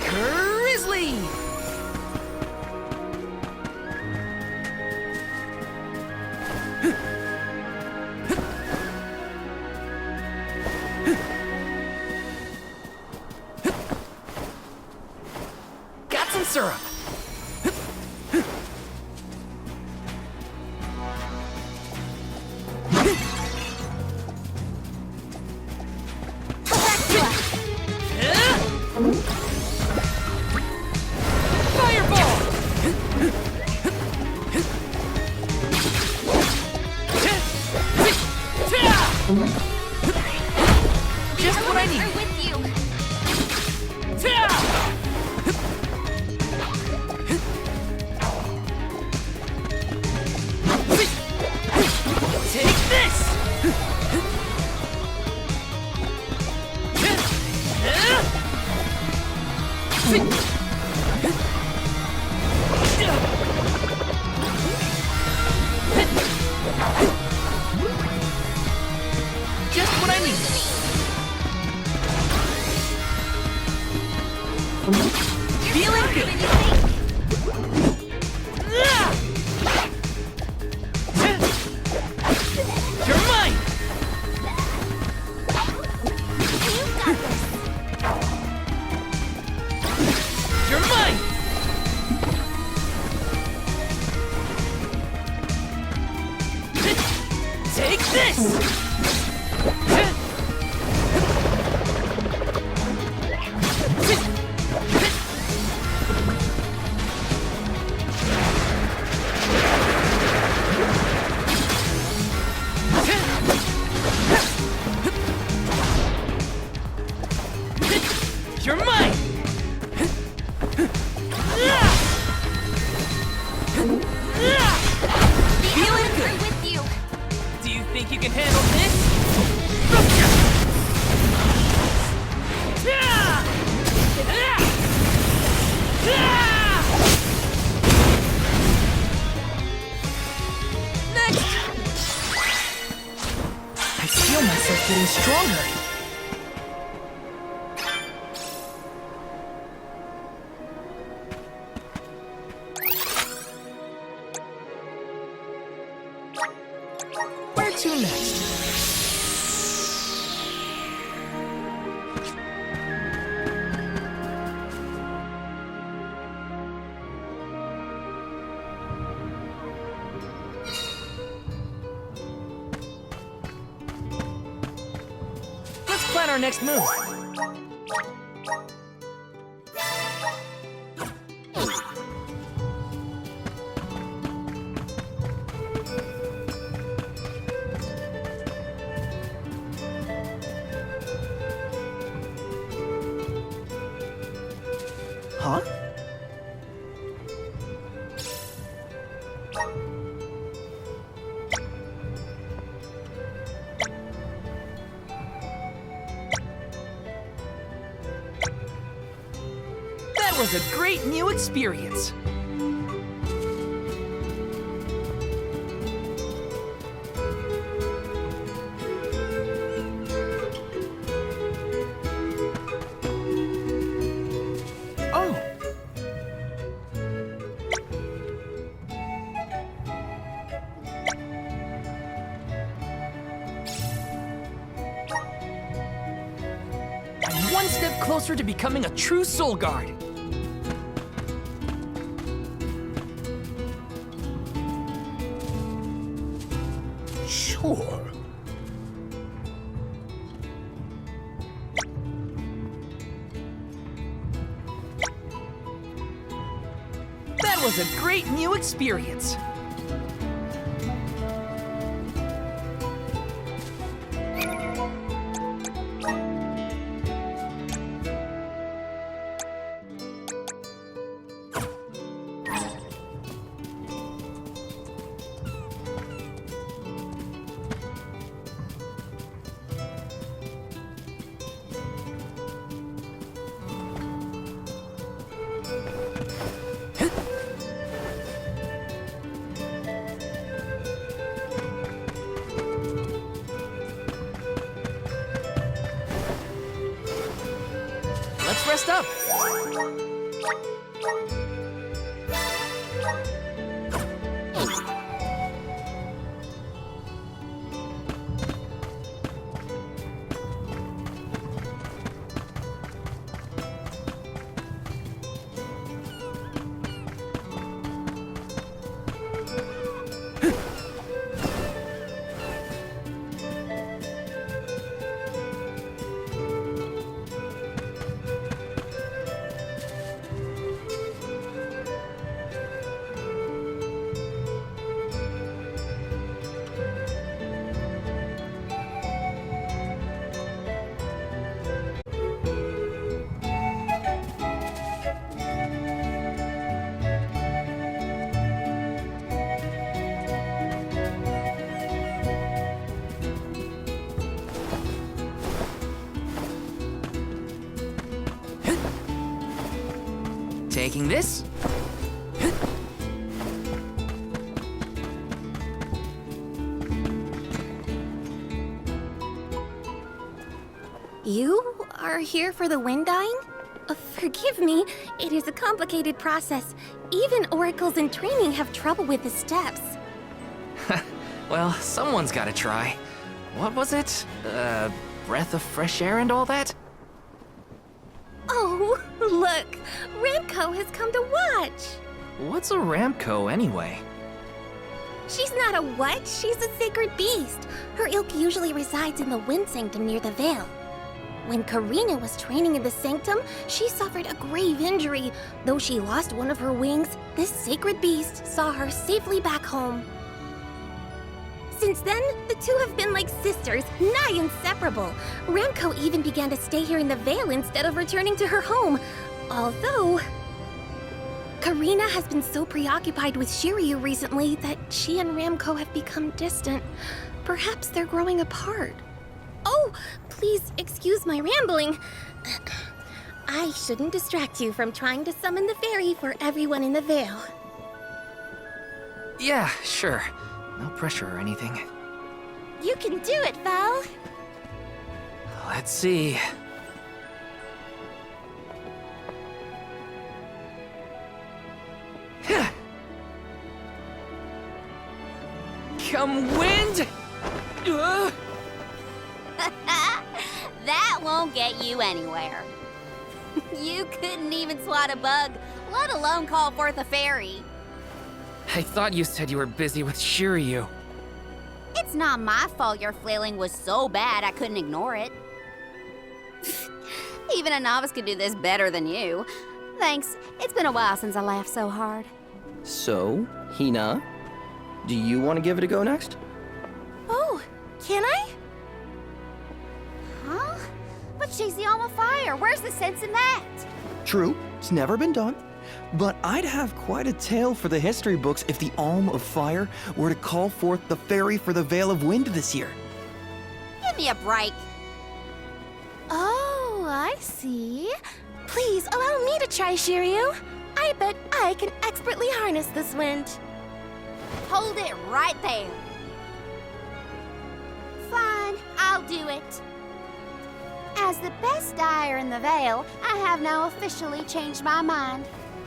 Speaker 1: Grizzly! Got some syrup. Just what I need.
Speaker 2: We're with you.
Speaker 1: Take this! Just what I need. Feeling good. You're mine.
Speaker 2: You've got this.
Speaker 1: You're mine. Take this. You're mine! Feeling good!
Speaker 2: With you.
Speaker 1: Do you think you can handle this? Next! I feel myself getting stronger. Where to next? Let's plan our next move.
Speaker 5: Huh?
Speaker 1: That was a great new experience. Oh. I'm one step closer to becoming a true Soul Guard.
Speaker 4: Sure.
Speaker 1: That was a great new experience. Let's rest up. Taking this.
Speaker 2: You are here for the wind dying? Forgive me, it is a complicated process. Even oracles in training have trouble with the steps.
Speaker 1: Well, someone's gotta try. What was it? Breath of fresh air and all that?
Speaker 2: Oh, look! Ramco has come to watch!
Speaker 1: What's a Ramco anyway?
Speaker 2: She's not a what? She's a sacred beast. Her ilk usually resides in the Wind Sanctum near the Veil. When Karina was training in the Sanctum, she suffered a grave injury. Though she lost one of her wings, this sacred beast saw her safely back home. Since then, the two have been like sisters, nigh inseparable. Ramco even began to stay here in the Vale instead of returning to her home. Although, Karina has been so preoccupied with Shiryu recently that she and Ramco have become distant. Perhaps they're growing apart. Oh, please excuse my rambling. I shouldn't distract you from trying to summon the fairy for everyone in the Vale.
Speaker 1: Yeah, sure. No pressure or anything.
Speaker 2: You can do it, Val.
Speaker 1: Let's see. Come wind!
Speaker 8: That won't get you anywhere. You couldn't even swat a bug, let alone call forth a fairy.
Speaker 1: I thought you said you were busy with Shiryu.
Speaker 8: It's not my fault your flailing was so bad I couldn't ignore it. Even a novice could do this better than you. Thanks. It's been a while since I laughed so hard.
Speaker 9: So, Hina, do you want to give it a go next?
Speaker 2: Oh, can I?
Speaker 8: Huh? But she's the Alm of Fire. Where's the sense in that?
Speaker 9: True, it's never been done. But I'd have quite a tale for the history books if the Alm of Fire were to call forth the fairy for the Vale of Wind this year.
Speaker 8: Give me a break.
Speaker 2: Oh, I see. Please allow me to try, Shiryu. I bet I can expertly harness this wind.
Speaker 8: Hold it right there. Fine, I'll do it. As the best dyer in the Vale, I have now officially changed my mind.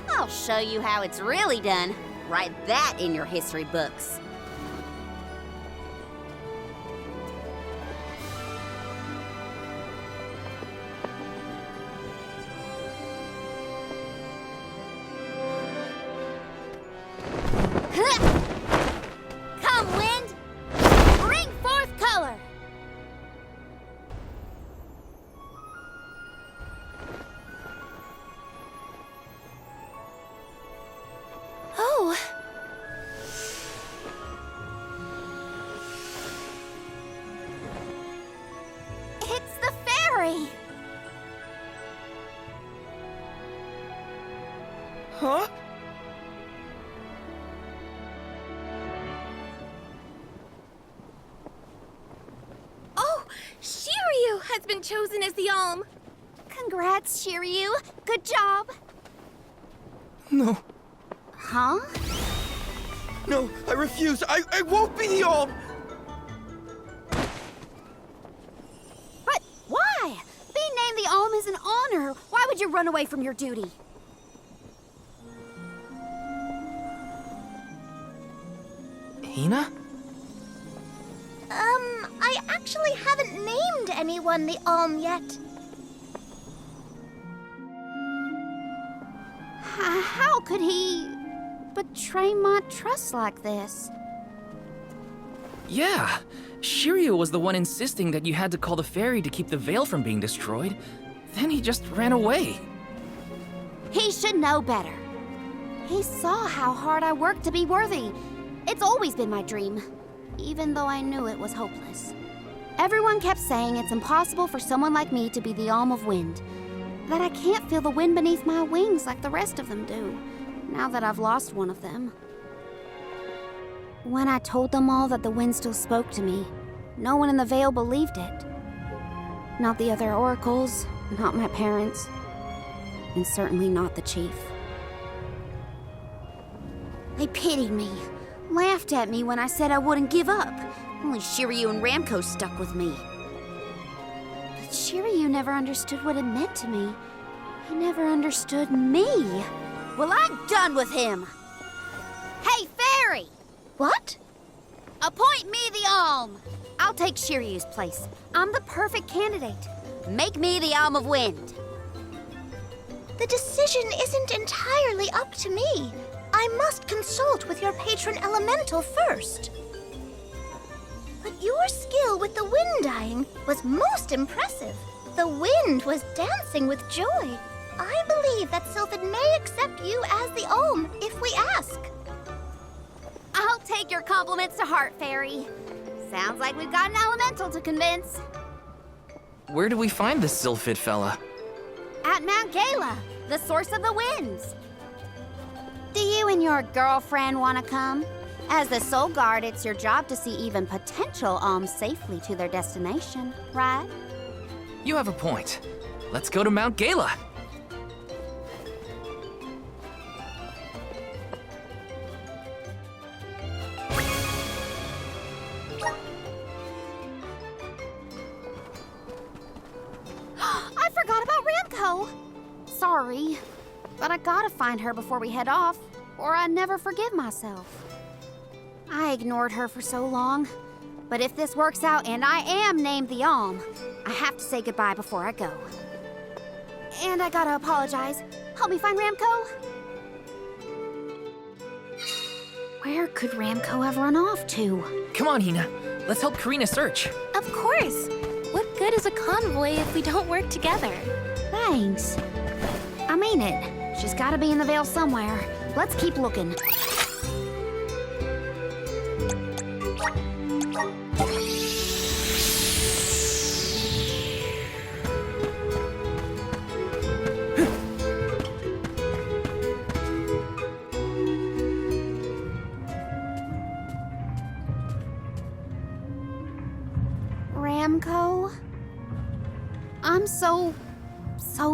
Speaker 8: I'll show you how it's really done. Write that in your history books. Come, wind! Bring forth color!
Speaker 2: Oh.
Speaker 8: It's the fairy!
Speaker 9: Huh?
Speaker 2: Oh, Shiryu has been chosen as the Alm.
Speaker 8: Congrats, Shiryu. Good job.
Speaker 9: No,
Speaker 8: Huh?
Speaker 9: no, I refuse. I won't be the Alm!
Speaker 8: But why? Being named the Alm is an honor. Why would you run away from your duty?
Speaker 1: Hina?
Speaker 2: I actually haven't named anyone the Alm yet.
Speaker 8: How could he betray my trust like this?
Speaker 1: Yeah. Shiryu was the one insisting that you had to call the fairy to keep the veil from being destroyed. Then he just ran away.
Speaker 8: He should know better. He saw how hard I worked to be worthy. It's always been my dream, even though I knew it was hopeless. Everyone kept saying it's impossible for someone like me to be the Alm of Wind, that I can't feel the wind beneath my wings like the rest of them do, now that I've lost one of them. When I told them all that the wind still spoke to me, no one in the Vale believed it. Not the other oracles, not my parents, and certainly not the chief. They pitied me, laughed at me when I said I wouldn't give up. Only Shiryu and Ramco stuck with me. But Shiryu never understood what it meant to me. He never understood me. Well, I'm done with him. Hey, fairy!
Speaker 2: What?
Speaker 8: Appoint me the Alm. I'll take Shiryu's place. I'm the perfect candidate. Make me the Alm of Wind.
Speaker 2: The decision isn't entirely up to me. I must consult with your patron elemental first. But your skill with the wind dyeing was most impressive. The wind was dancing with joy. I believe that Sylphid may accept you as the Alm if we ask.
Speaker 8: I'll take your compliments to heart, fairy. Sounds like we've got an elemental to convince.
Speaker 1: Where do we find this Sylphid fella?
Speaker 8: At Mount Gala, the source of the winds. Do you and your girlfriend want to come? As the Soul Guard, it's your job to see even potential alms safely to their destination, right?
Speaker 1: You have a point. Let's go to Mount Gala.
Speaker 8: I forgot about Ramco. Sorry, but I gotta find her before we head off, or I'd never forgive myself. I ignored her for so long, but if this works out and I am named the Alm, I have to say goodbye before I go. And I gotta apologize. Help me find Ramco. Where could Ramco have run off to?
Speaker 1: Come on, Hina. Let's help Karina search.
Speaker 2: Of course. What good is a convoy if we don't work together?
Speaker 8: Thanks. I mean it. She's gotta be in the Vale somewhere. Let's keep looking. Ramco? I'm so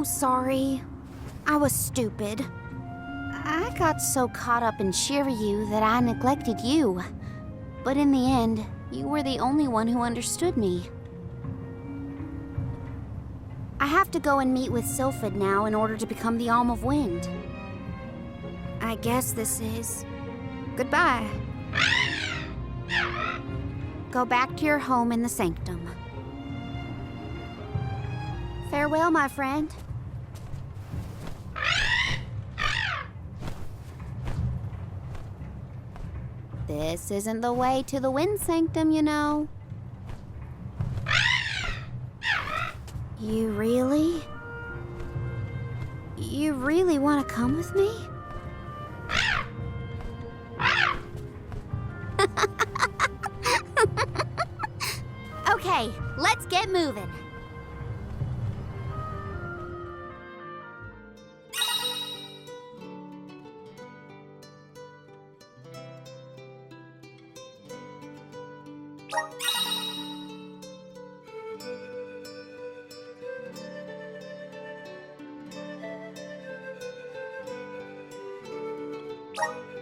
Speaker 8: sorry. I was stupid. I got so caught up in Shiryu that I neglected you. But in the end, you were the only one who understood me. I have to go and meet with Sylphid now in order to become the Alm of Wind. I guess this is goodbye. Go back to your home in the Sanctum. Farewell, my friend. This isn't the way to the Wind Sanctum, you know. You really want to come with me? Okay, let's get moving.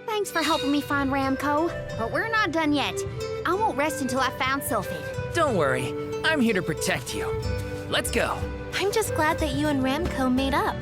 Speaker 8: Thanks for helping me find Ramco, but we're not done yet. I won't rest until I found Sylphid.
Speaker 1: Don't worry. I'm here to protect you. Let's go.
Speaker 2: I'm just glad that you and Ramco made up.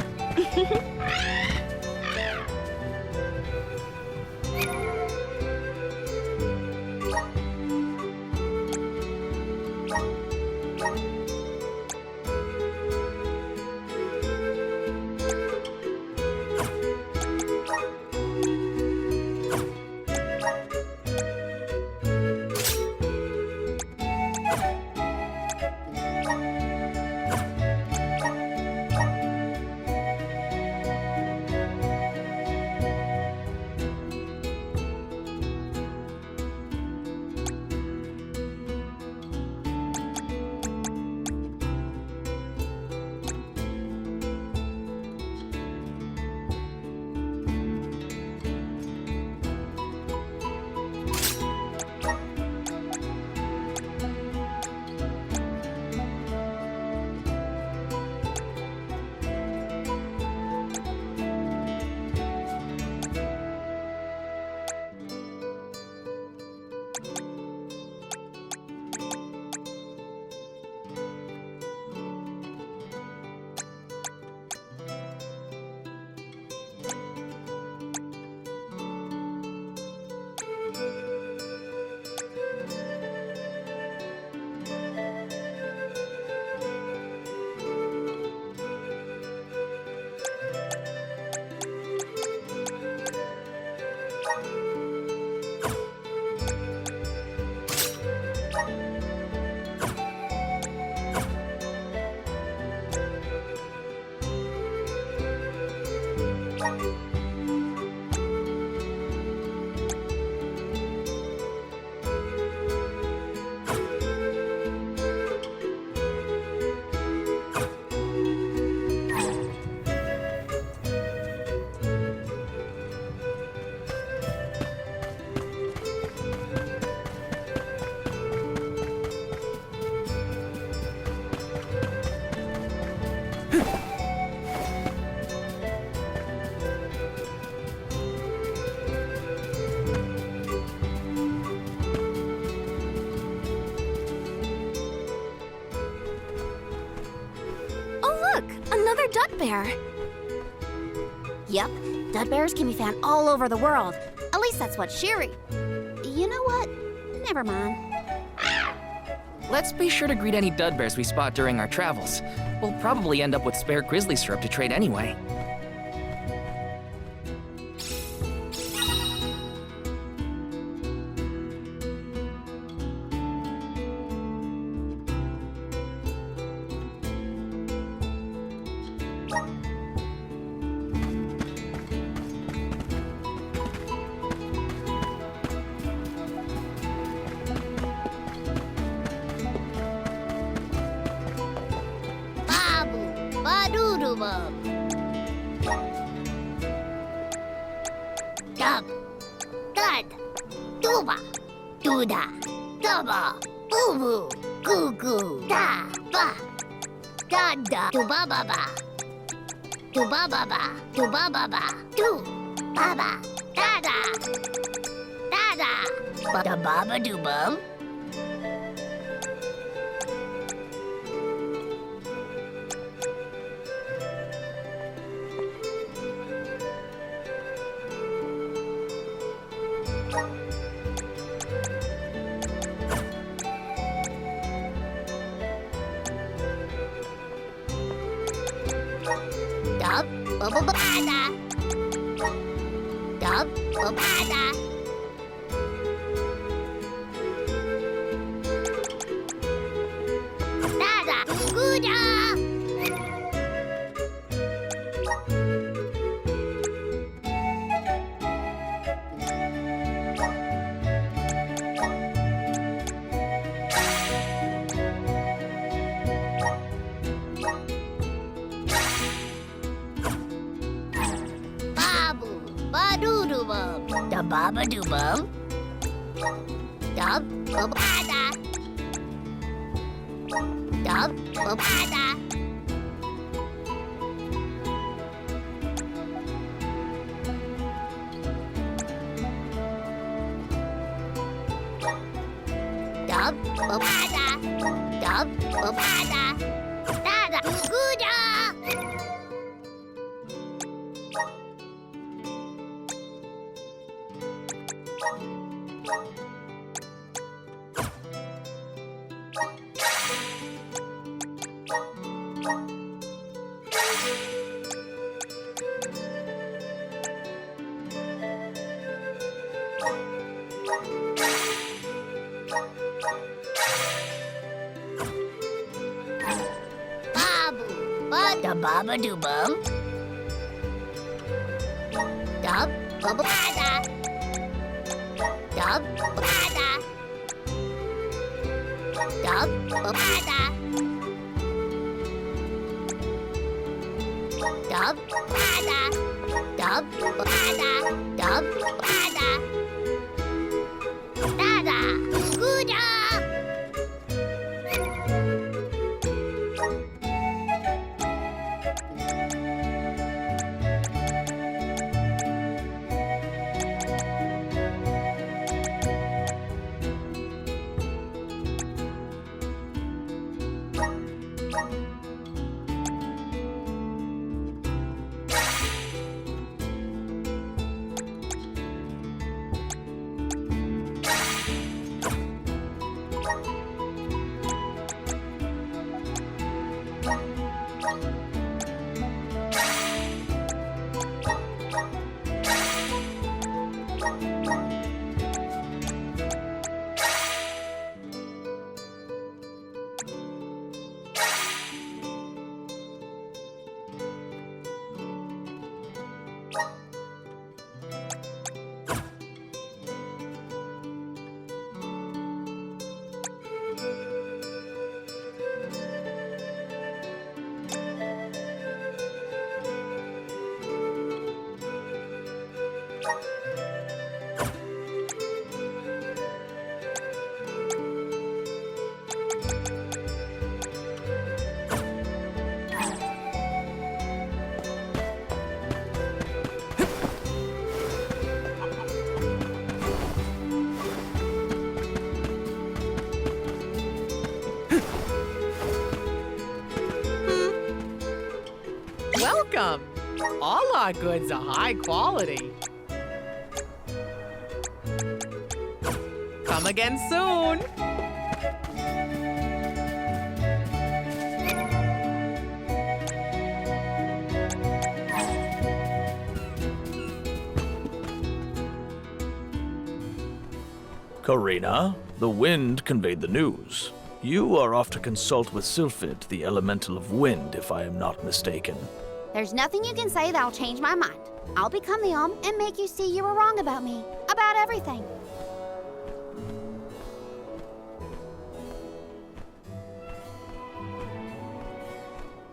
Speaker 2: rare dud bear.
Speaker 8: Yep, dud bears can be found all over the world. At least that's what Shiri. You know what? Never mind.
Speaker 1: Let's be sure to greet any dud bears we spot during our travels. We'll probably end up with spare grizzly syrup to trade anyway.
Speaker 8: Babu, badoo-doo-bum. Dub, dud, duba, dooda, dubba, boo-boo, goo-goo, da, ba, da-da, doo-ba-ba-ba, doo-ba-ba-ba, doo-ba-ba-ba, doo, ba-ba, da-da, da-da, ba-da-ba-ba-doo-bum. Dub, ba-ba-ba-da. Dub, ba-ba-da. Da-da, goo-da. Babu, badoo-doo-bum, da ba-ba-doo-bum. Dub, ba-ba-da. Dub, ba-ba-da. Dub, ba-ba-da. Dub, ba-ba-da. Da-da, goo-da. Babu, ba-da-ba-ba-doo-bum. Dub, ba-ba-da. Dub, ba-ba-da. Dub, ba-ba-da. Dub, ba-da. Dub, ba-da. Dub, ba-da. Da-da, goo-da.
Speaker 6: Welcome. All our goods are high quality. Come again soon.
Speaker 7: Karina, the wind conveyed the news. You are off to consult with Sylphid, the elemental of wind, if I am not mistaken.
Speaker 8: There's nothing you can say that'll change my mind. I'll become the Alm and make you see you were wrong about me. About everything.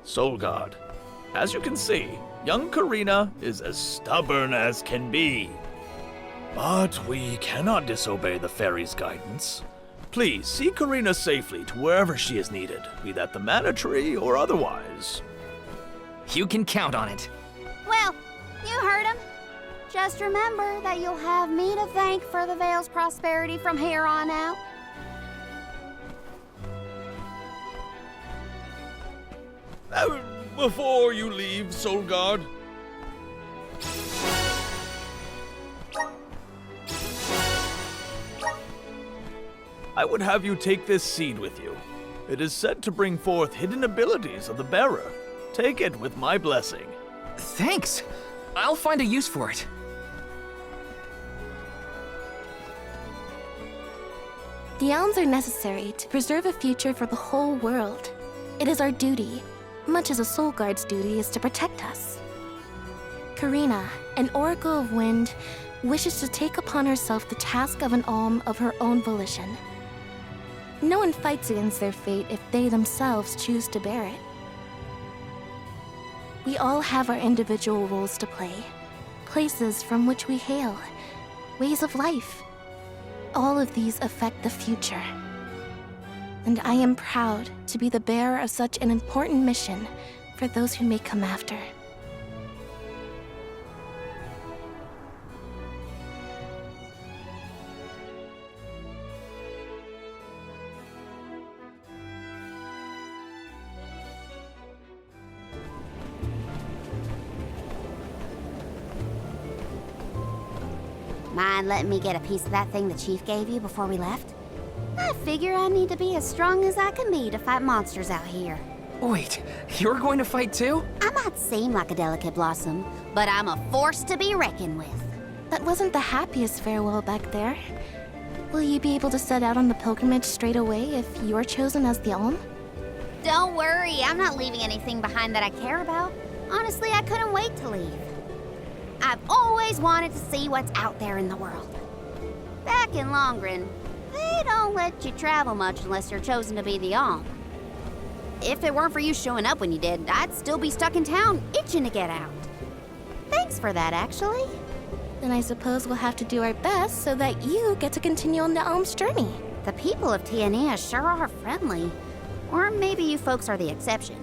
Speaker 7: Soul Guard, as you can see, young Karina is as stubborn as can be. But we cannot disobey the fairy's guidance. Please see Karina safely to wherever she is needed, be that the Mana Tree or otherwise.
Speaker 1: You can count on it.
Speaker 8: Well, you heard him. Just remember that you'll have me to thank for the Vale's prosperity from here on out.
Speaker 7: Before you leave, Soul Guard, I would have you take this seed with you. It is said to bring forth hidden abilities of the bearer. Take it with my blessing.
Speaker 1: Thanks. I'll find a use for it.
Speaker 2: The elms are necessary to preserve a future for the whole world. It is our duty, much as a soul guard's duty is to protect us. Karina, an oracle of wind, wishes to take upon herself the task of an alm of her own volition. No one fights against their fate if they themselves choose to bear it. We all have our individual roles to play, places from which we hail, ways of life. All of these affect the future. And I am proud to be the bearer of such an important mission for those who may come after.
Speaker 8: Mind letting me get a piece of that thing the Chief gave you before we left? I figure I need to be as strong as I can be to fight monsters out here.
Speaker 1: Wait, you're going to fight too?
Speaker 8: I might seem like a delicate blossom, but I'm a force to be reckoned with.
Speaker 2: That wasn't the happiest farewell back there. Will you be able to set out on the pilgrimage straight away if you're chosen as the alm?
Speaker 8: Don't worry, I'm not leaving anything behind that I care about. Honestly, I couldn't wait to leave. I've always wanted to see what's out there in the world. Back in Longren, they don't let you travel much unless you're chosen to be the alm. If it weren't for you showing up when you did, I'd still be stuck in town, itching to get out. Thanks for that, actually.
Speaker 2: Then I suppose we'll have to do our best so that you get to continue on the alm's journey.
Speaker 8: The people of Tiania sure are friendly. Or maybe you folks are the exception.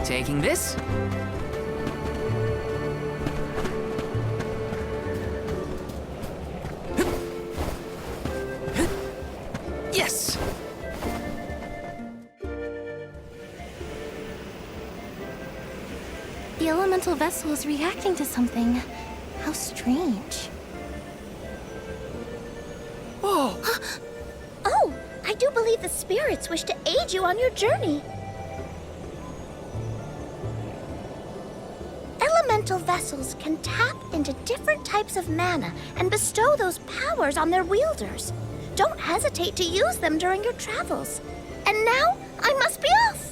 Speaker 1: Taking this. Yes!
Speaker 2: The elemental vessel is reacting to something. How strange.
Speaker 1: Whoa!
Speaker 2: Oh, I do believe the spirits wish to aid you on your journey. Elemental vessels can tap into different types of mana and bestow those powers on their wielders. Don't hesitate to use them during your travels. And now, I must be off!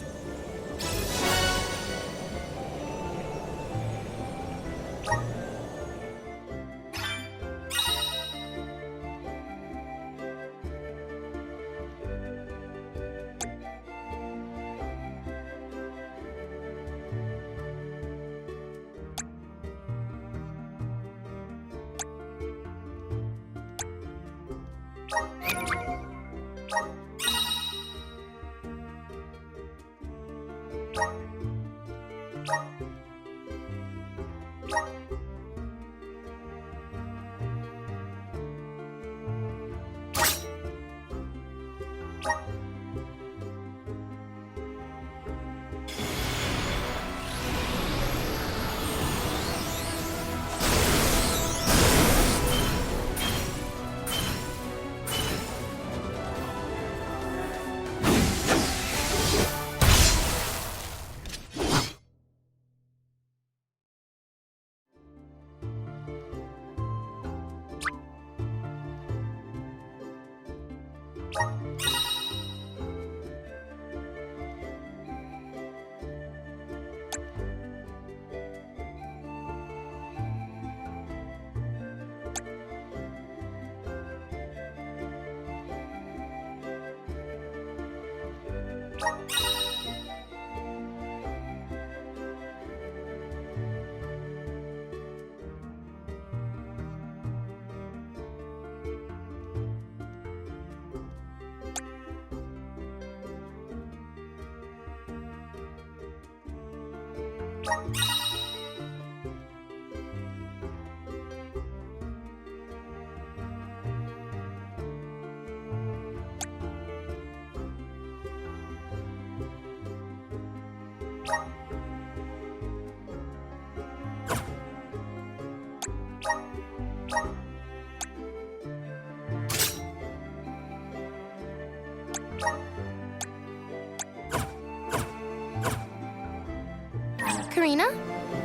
Speaker 2: Karina,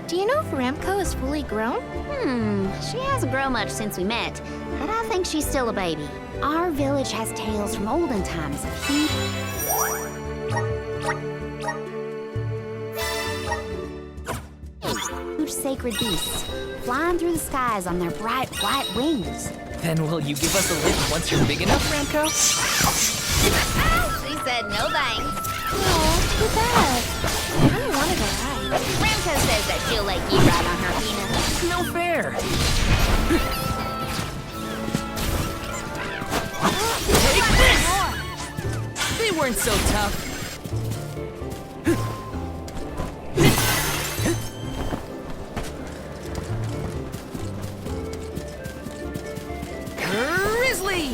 Speaker 2: do you know if Ramco is fully grown?
Speaker 8: She hasn't grown much since we met, but I think she's still a baby. Our village has tales from olden times of huge sacred beasts flying through the skies on their bright white wings.
Speaker 1: Then will you give us a lift once you're big enough, Ramco?
Speaker 8: She said no thanks.
Speaker 2: Oh, too bad. I don't want to go ride.
Speaker 8: Ramco says that she'll let you ride on her penis.
Speaker 1: No fair. Take this! They weren't so tough. Grizzly!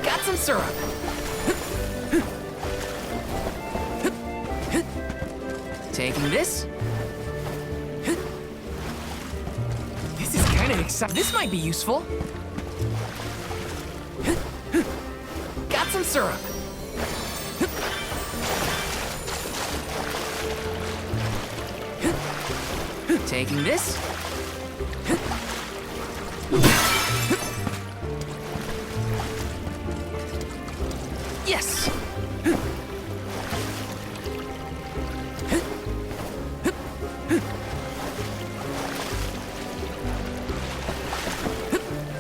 Speaker 1: Got some syrup. Taking this. This is kind of exciting. This might be useful. Got some syrup. Taking this. Yes.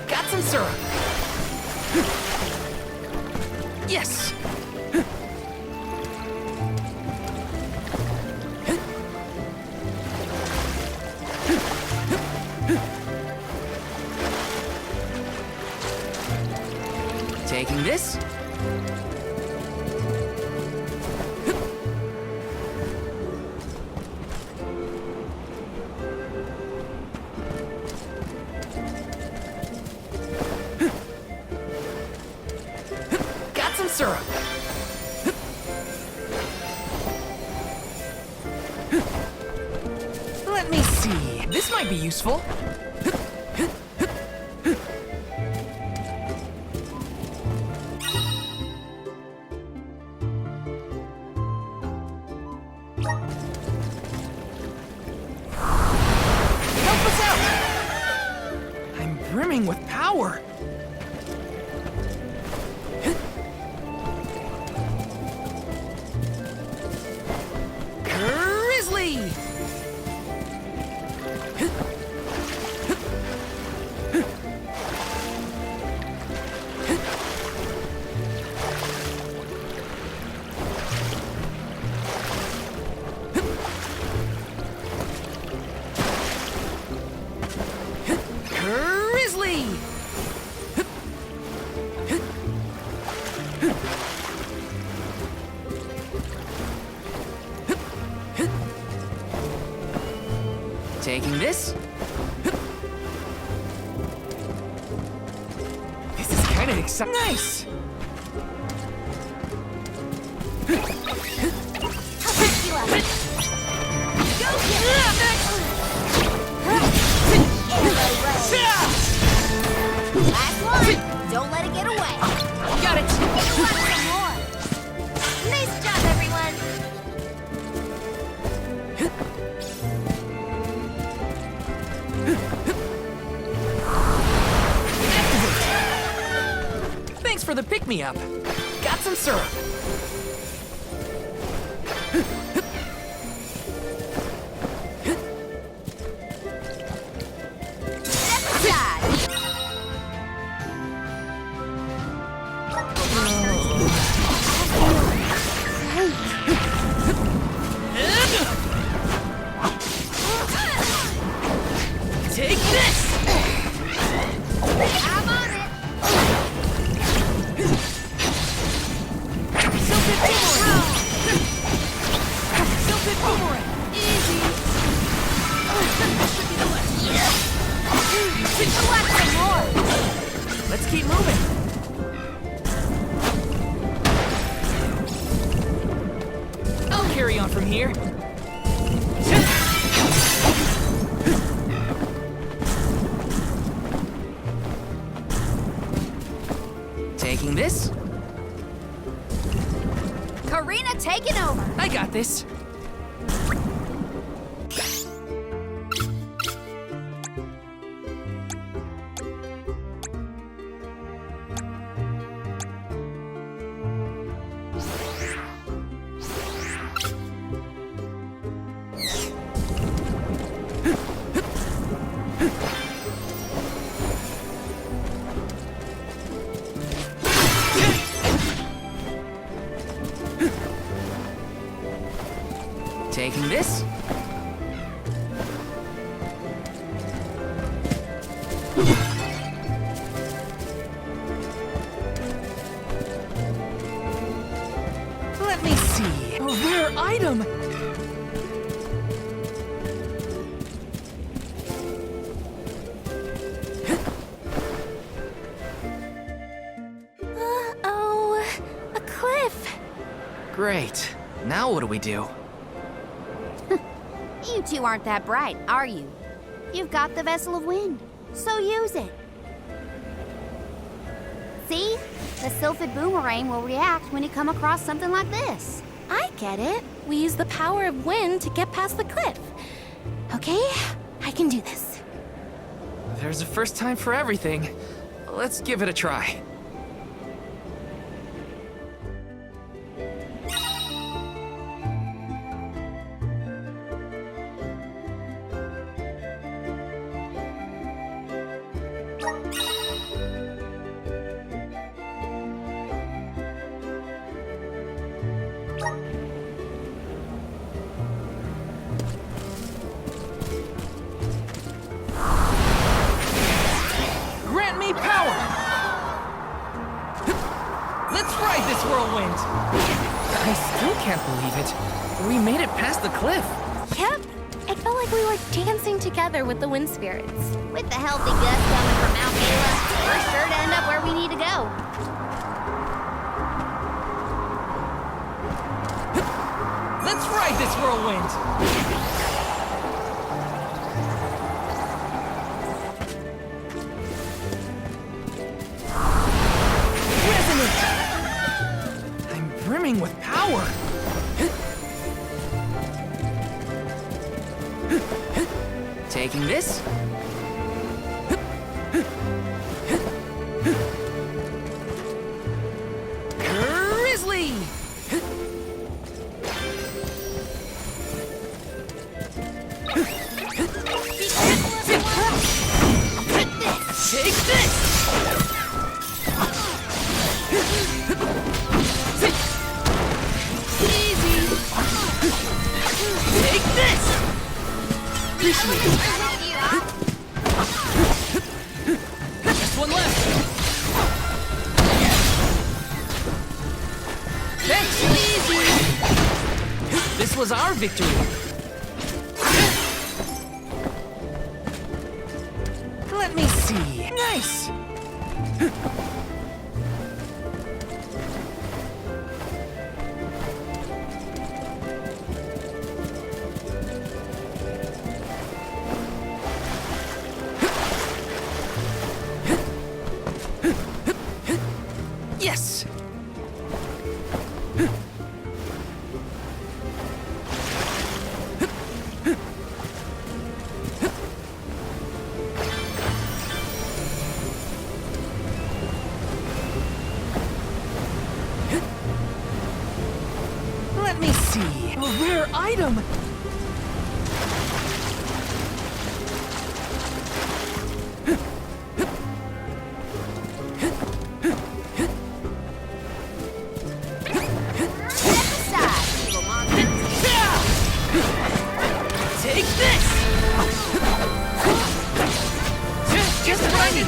Speaker 1: Got some syrup. Yes. Taking this. Got some syrup. Let me see. This might be useful. Help us out! I'm brimming with power. Grizzly! Grizzly! Taking this. This is kind of exciting. Nice!
Speaker 8: I'll back you up. Go get it! Last one! Don't let it get away!
Speaker 1: Got it!
Speaker 8: You want some more? Nice job, everyone!
Speaker 1: Thanks for the pick-me-up. Got some syrup.
Speaker 8: Step aside!
Speaker 1: Take this!
Speaker 8: I'm on it!
Speaker 1: Silpid boomerang! Silpid boomerang! Easy!
Speaker 8: Collect some more!
Speaker 1: Let's keep moving. I'll carry on from here. Taking this.
Speaker 8: Karina taking over!
Speaker 1: I got this. Taking this. Let me see. A rare item.
Speaker 2: Oh, a cliff.
Speaker 1: Great. Now what do we do?
Speaker 8: You two aren't that bright, are you? You've got the Vessel of Wind, so use it. See? The Sylphid Boomerang will react when you come across something like this.
Speaker 2: I get it. We use the power of wind to get past the cliff. Okay, I can do this.
Speaker 1: There's a first time for everything. Let's give it a try. Grant me power! Let's ride this whirlwind! I still can't believe it. We made it past the cliff.
Speaker 2: Yep, it felt like we were dancing together with the wind spirits.
Speaker 8: With the healthy gust coming from Mount Gala, we're sure to end up where we need to go.
Speaker 1: Let's ride this whirlwind! Resonant! I'm brimming with power. Taking this. Grizzly! Take this! Easy! Take this! Appreciate it. Just one left. Thanks! Easy! This was our victory. Let me see. Nice! Yes! Let me see. A rare item! Take this! Just what I need.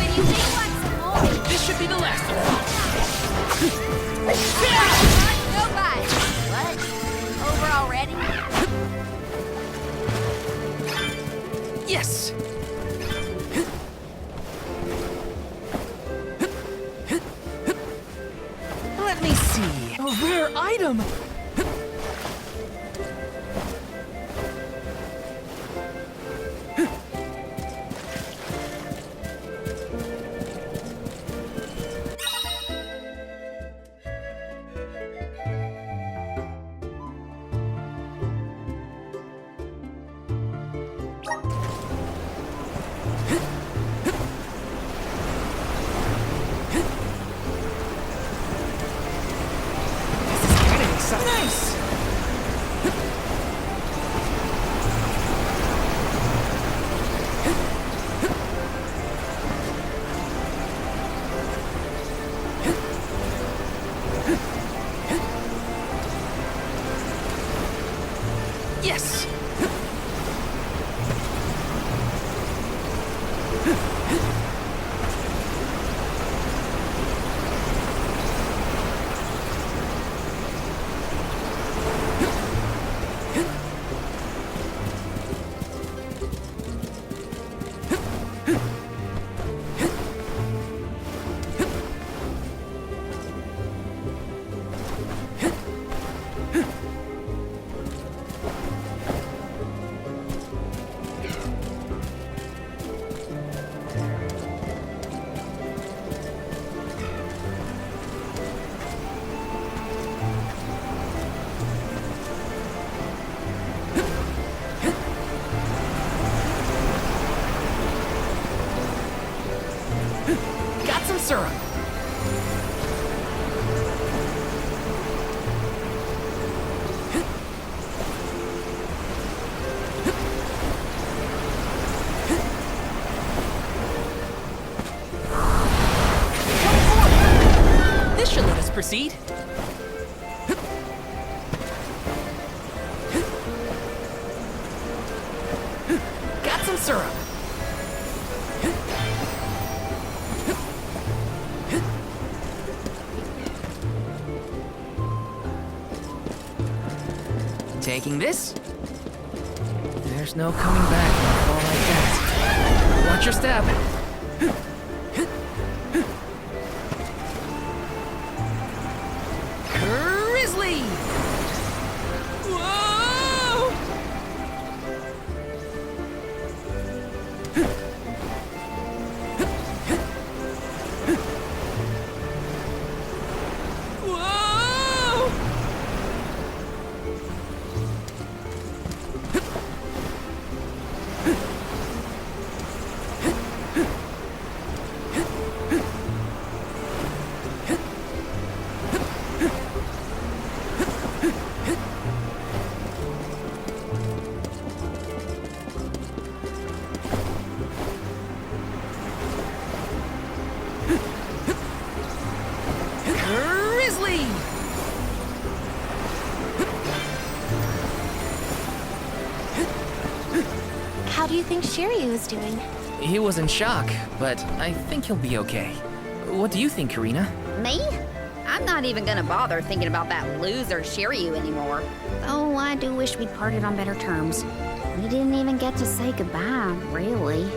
Speaker 1: This should be the last of them.
Speaker 8: What? Over already?
Speaker 1: Yes! Let me see. A rare item! Nice! Yes! Got some syrup. This should let us proceed. Got some syrup. Taking this. There's no coming back from a fall like that. Watch your step. Grizzly! Whoa! Whoa! Grizzly!
Speaker 2: How do you think Shiryu is doing?
Speaker 1: He was in shock, but I think he'll be okay. What do you think, Karina?
Speaker 8: Me? I'm not even gonna bother thinking about that loser Shiryu anymore. Oh, I do wish we'd parted on better terms. We didn't even get to say goodbye, really.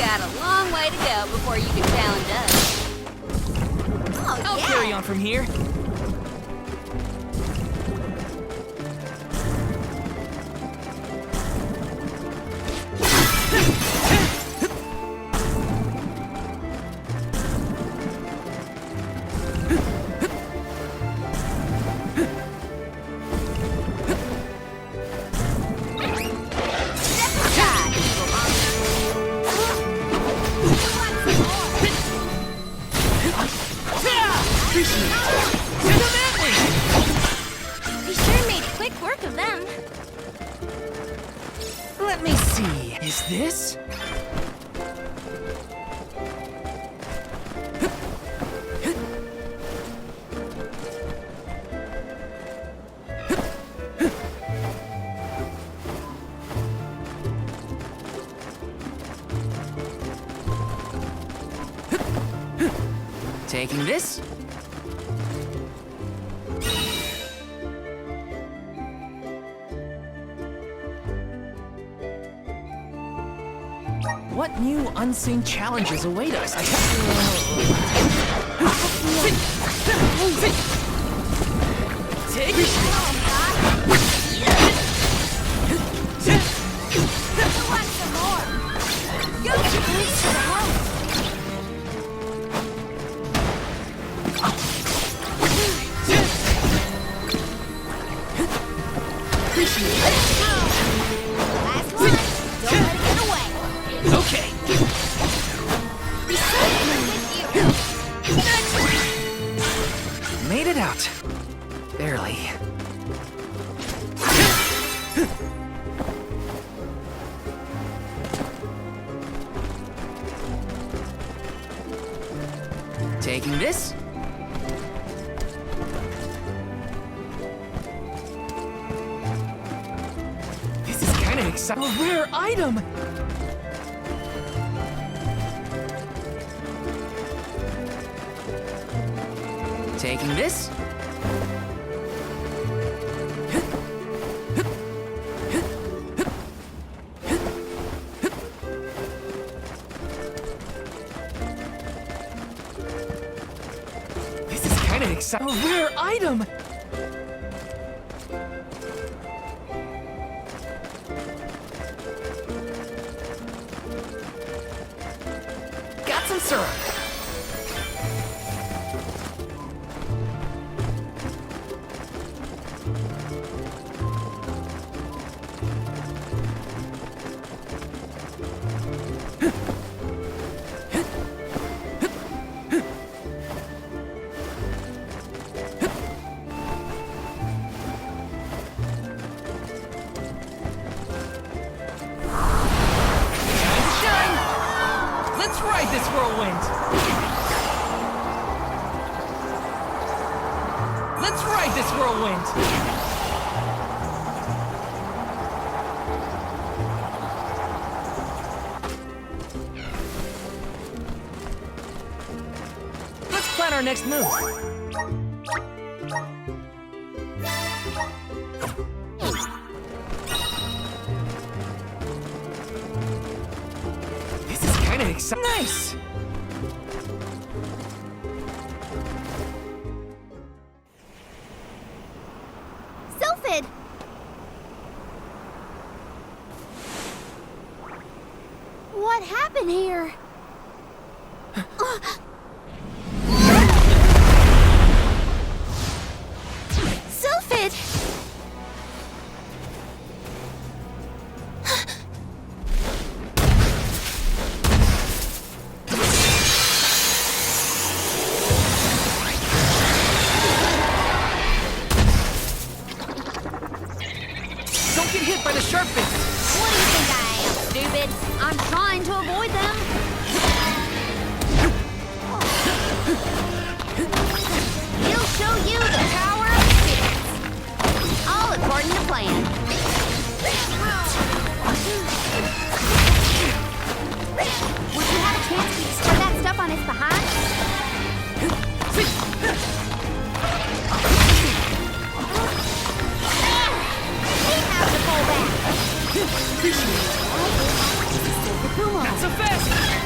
Speaker 8: got a long way to go before you can challenge us. Oh,
Speaker 1: I'll
Speaker 8: yeah.
Speaker 1: carry on from here.
Speaker 2: We sure made quick work of them.
Speaker 1: Let me see. Is this? Taking this? What new unseen challenges await us? Take it!
Speaker 8: Last one. Don't let it get away.
Speaker 1: Okay. Made it out. Barely. Taking this? This is kind of exciting. A rare item! Taking this? This is kind of exciting. A rare item! Got some syrup. Let's ride this whirlwind! Let's ride this whirlwind! Let's plan our next move. This is kind of exciting. Nice!
Speaker 8: Sylphid! What happened here?
Speaker 2: Sylphid!
Speaker 1: Don't get hit by the sharp bits!
Speaker 8: What do you think I am, stupid? I'm trying to avoid them. He'll show you the power of spirits. All according to plan. Would you have a chance to destroy that stuff on its behind? He has to pull back.
Speaker 1: Not so fast!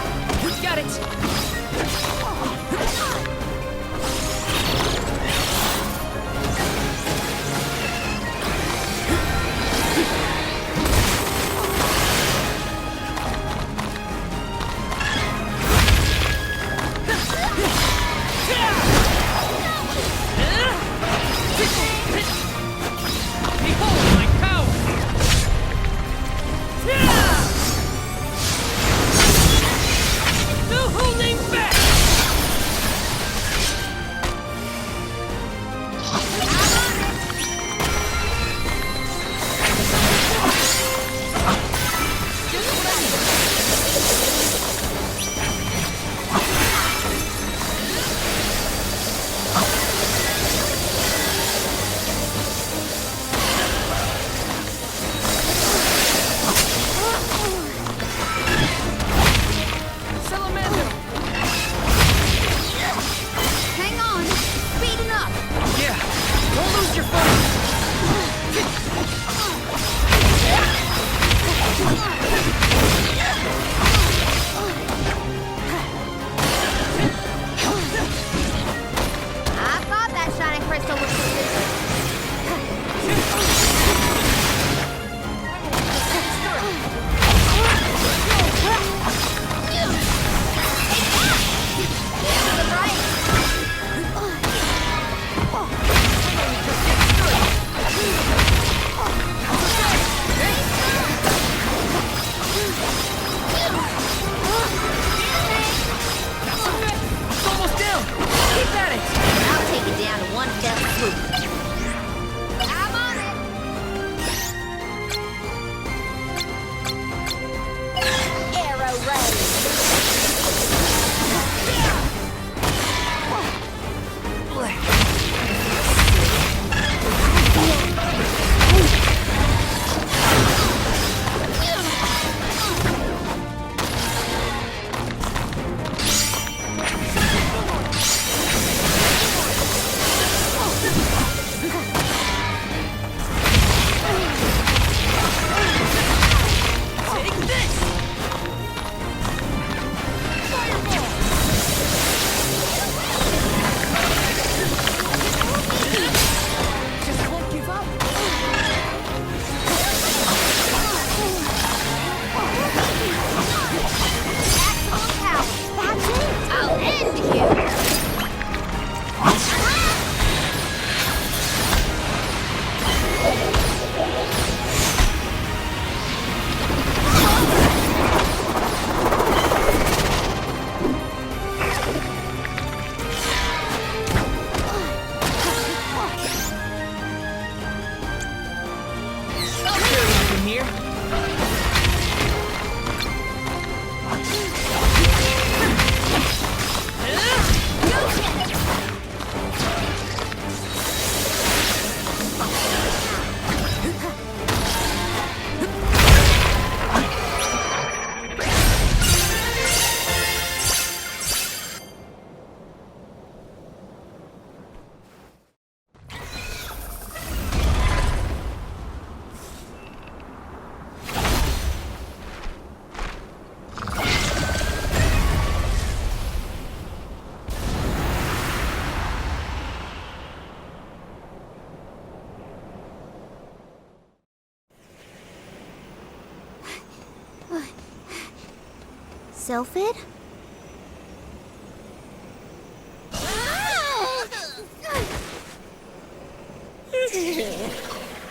Speaker 8: Sylphid?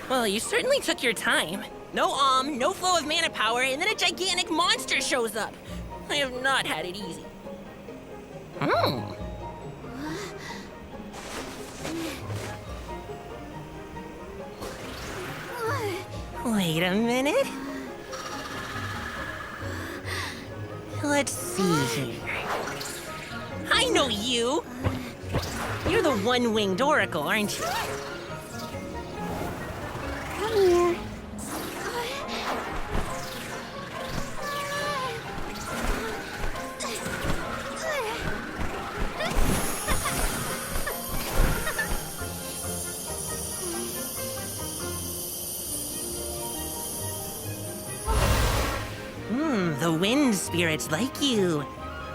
Speaker 12: Well, you certainly took your time. No no flow of mana power, and then a gigantic monster shows up. I have not had it easy. Wait a minute. Let's see here. I know you! You're the one-winged oracle, aren't you?
Speaker 8: Come here.
Speaker 12: The wind spirits like you.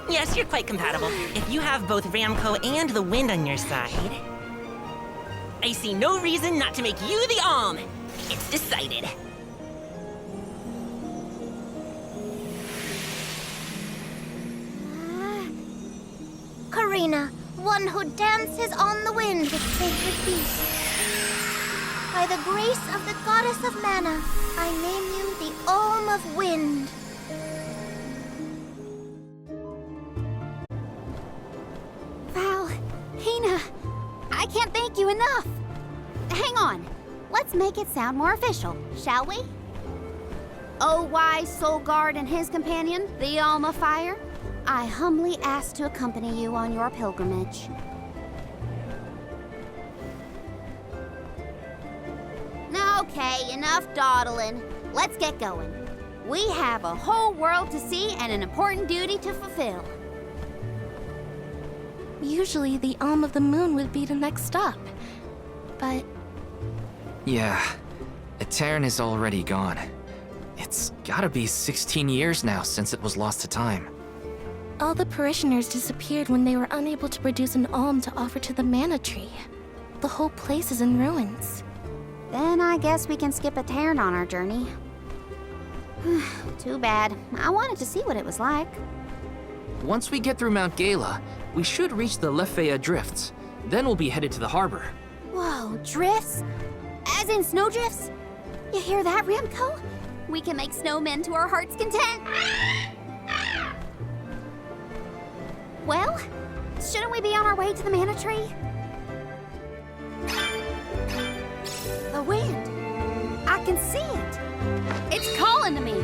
Speaker 12: Yes, you're quite compatible. If you have both Ramco and the wind on your side, I see no reason not to make you the Alm. It's decided.
Speaker 2: Karina, one who dances on the wind with sacred beasts. By the grace of the goddess of mana, I name you the Alm of Wind.
Speaker 8: Val, Hina, I can't thank you enough. Hang on. Let's make it sound more official, shall we? Oh, wise Soul Guard and his companion, the Alm of Fire, I humbly ask to accompany you on your pilgrimage. Okay, enough dawdling. Let's get going. We have a whole world to see and an important duty to fulfill.
Speaker 2: Usually the Alm of the Moon would be the next stop. But
Speaker 1: Yeah, Etern is already gone. It's gotta be 16 years now since it was lost to time.
Speaker 2: all the parishioners disappeared when they were unable to produce an alm to offer to the mana tree. The whole place is in ruins.
Speaker 8: Then I guess we can skip Etern on our journey. Too bad. I wanted to see what it was like.
Speaker 1: Once we get through Mount Gala, we should reach the Lefea Drifts. Then we'll be headed to the harbor.
Speaker 8: Whoa, drifts? As in snowdrifts? You hear that, Remco? We can make snowmen to our heart's content. Well, shouldn't we be on our way to the mana tree? The wind. I can see it. It's calling to me.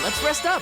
Speaker 1: Let's rest up.